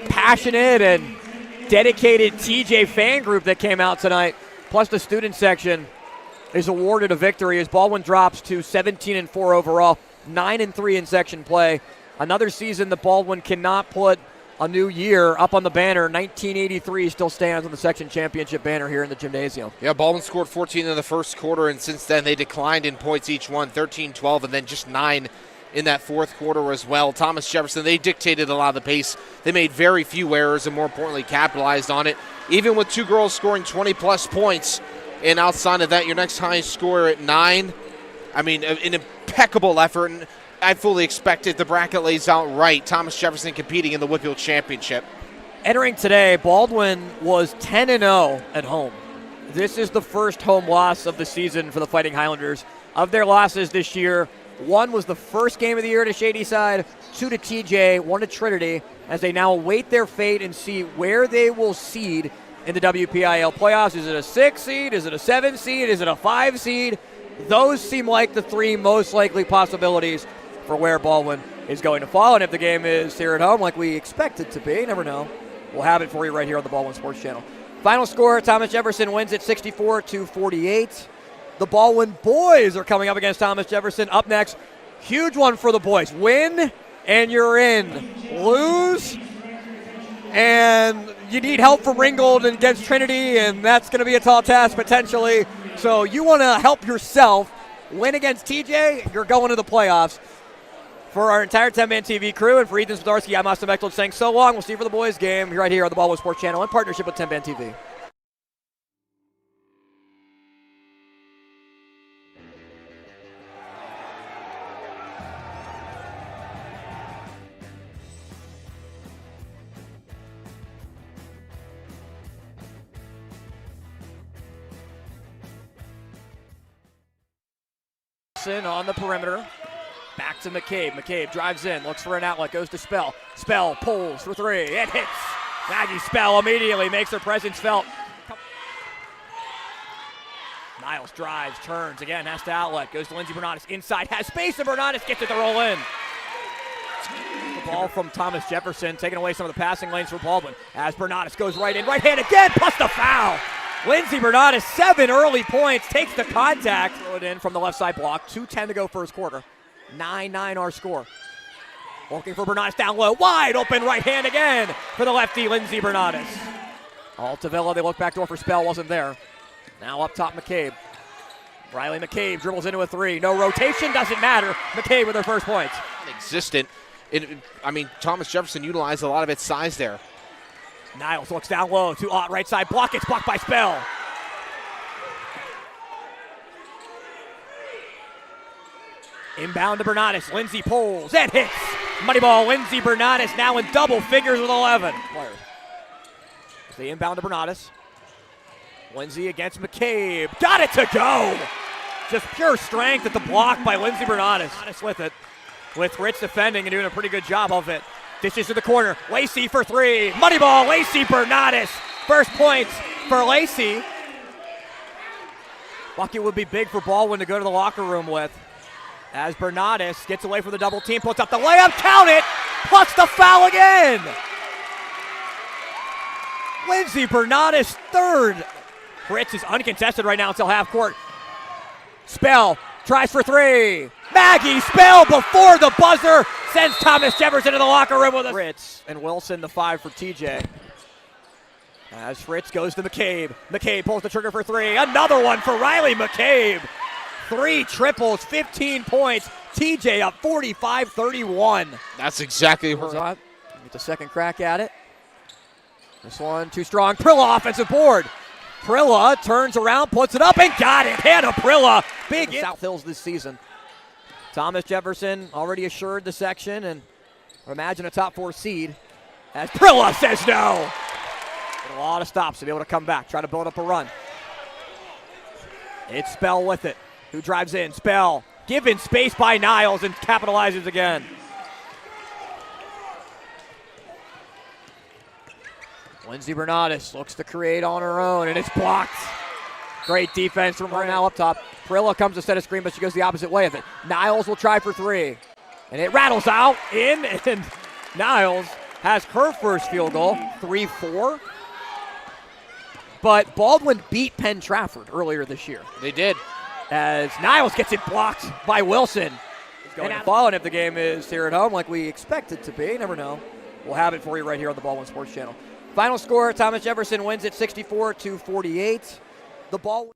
passionate and dedicated TJ fan group that came out tonight, plus the student section is awarded a victory as Baldwin drops to 17-4 overall, 9-3 in section play. Another season that Baldwin cannot put a new year up on the banner. 1983 still stands on the section championship banner here in the gymnasium. Yeah, Baldwin scored 14 in the first quarter, and since then they declined in points each one, 13-12, and then just 9 in that fourth quarter as well. Thomas Jefferson, they dictated a lot of the pace. They made very few errors and, more importantly, capitalized on it. Even with 2 girls scoring 20-plus points, and outside of that, your next highest scorer at 9. An impeccable effort, and I fully expect if the bracket lays out right, Thomas Jefferson competing in the WPIAL Championship. Entering today, Baldwin was 10-0 at home. This is the first home loss of the season for the Fighting Highlanders. Of their losses this year, 1 was the first game of the year to Shadyside, 2 to TJ, 1 to Trinity, as they now await their fate and see where they will seed in the WPIAL playoffs. Is it a 6 seed? Is it a 7 seed? Is it a 5 seed? Those seem like the 3 most likely possibilities for where Baldwin is going to fall. And if the game is here at home like we expect it to be, you never know, we'll have it for you right here on the Baldwin Sports Channel. Final score, Thomas Jefferson wins it 64-48. The Baldwin boys are coming up against Thomas Jefferson. Up next, huge one for the boys. Win, and you're in. Lose, and you need help from Ringgold against Trinity, and that's going to be a tall task potentially. So you want to help yourself. Win against TJ, you're going to the playoffs. For our entire TenbandTV crew and for Ethan Zdarsky, I'm Austin Bechtold saying so long. We'll see you for the boys' game right here on the Baldwin Sports Channel in partnership with TenbandTV. Jefferson on the perimeter. Back to McCabe. McCabe drives in, looks for an outlet, goes to Spell. Spell pulls for three. It hits. Maggie Spell immediately makes her presence felt. Niles drives, turns, again, has to outlet. Goes to Lindsey Bernatis inside, has space, and Bernatis gets it to roll in. The ball from Thomas Jefferson, taking away some of the passing lanes for Baldwin. As Bernatis goes right in, right hand again, plus the foul. Lindsey Bernatis, 7 early points, takes the contact. Throw it in from the left side block, 2:10 to go first quarter. 9-9 our score. Looking for Bernatis down low, wide open right hand again for the lefty, Lindsey Bernatis. Altavilla, they look back door for Spell, wasn't there. Now up top, McCabe. Riley McCabe dribbles into a three. No rotation, doesn't matter. McCabe with her first points. Non-existent. Thomas Jefferson utilized a lot of its size there. Niles looks down low to right side block. It's blocked by Spell. Inbound to Bernatis. Lindsey pulls and hits. Money ball, Lindsey Bernatis now in double figures with 11. The inbound to Bernatis. Lindsey against McCabe. Got it to go. Just pure strength at the block by Lindsey Bernatis. Bernatis with it. With Rich defending and doing a pretty good job of it. Dishes to the corner. Lacey for three. Money ball, Lacey Bernatis. First points for Lacey. Bucket would be big for Baldwin to go to the locker room with. As Bernatis gets away from the double team, puts up the layup, count it, plus the foul again. Lindsey Bernatis, third. Fritz is uncontested right now until half court. Spell tries for three. Maggie Spell before the buzzer sends Thomas Jefferson to the locker room with a Fritz and Wilson the 5 for TJ. As Fritz goes to McCabe. McCabe pulls the trigger for three. Another one for Riley McCabe. 3 triples, 15 points. TJ up 45-31. That's exactly right. Get the second crack at it. This one too strong. Prilla offensive board. Prilla turns around, puts it up, and got it. Hannah Prilla, big in South Hills this season. Thomas Jefferson already assured the section, and imagine a top 4 seed. As Prilla says no. But a lot of stops to be able to come back, try to build up a run. It's Spell with it. Who drives in? Spell. Given space by Niles and capitalizes again. Lindsey Bernatis looks to create on her own, and it's blocked. Great defense from her now up top. Prilla comes to set a screen, but she goes the opposite way of it. Niles will try for three. And it rattles out, in, and Niles has her first field goal, 3-4. But Baldwin beat Penn Trafford earlier this year. They did. As Niles gets it blocked by Wilson. He's going to follow, and if the game is here at home like we expect it to be, you never know. We'll have it for you right here on the Baldwin Sports Channel. Final score, Thomas Jefferson wins it 64-48. The ball.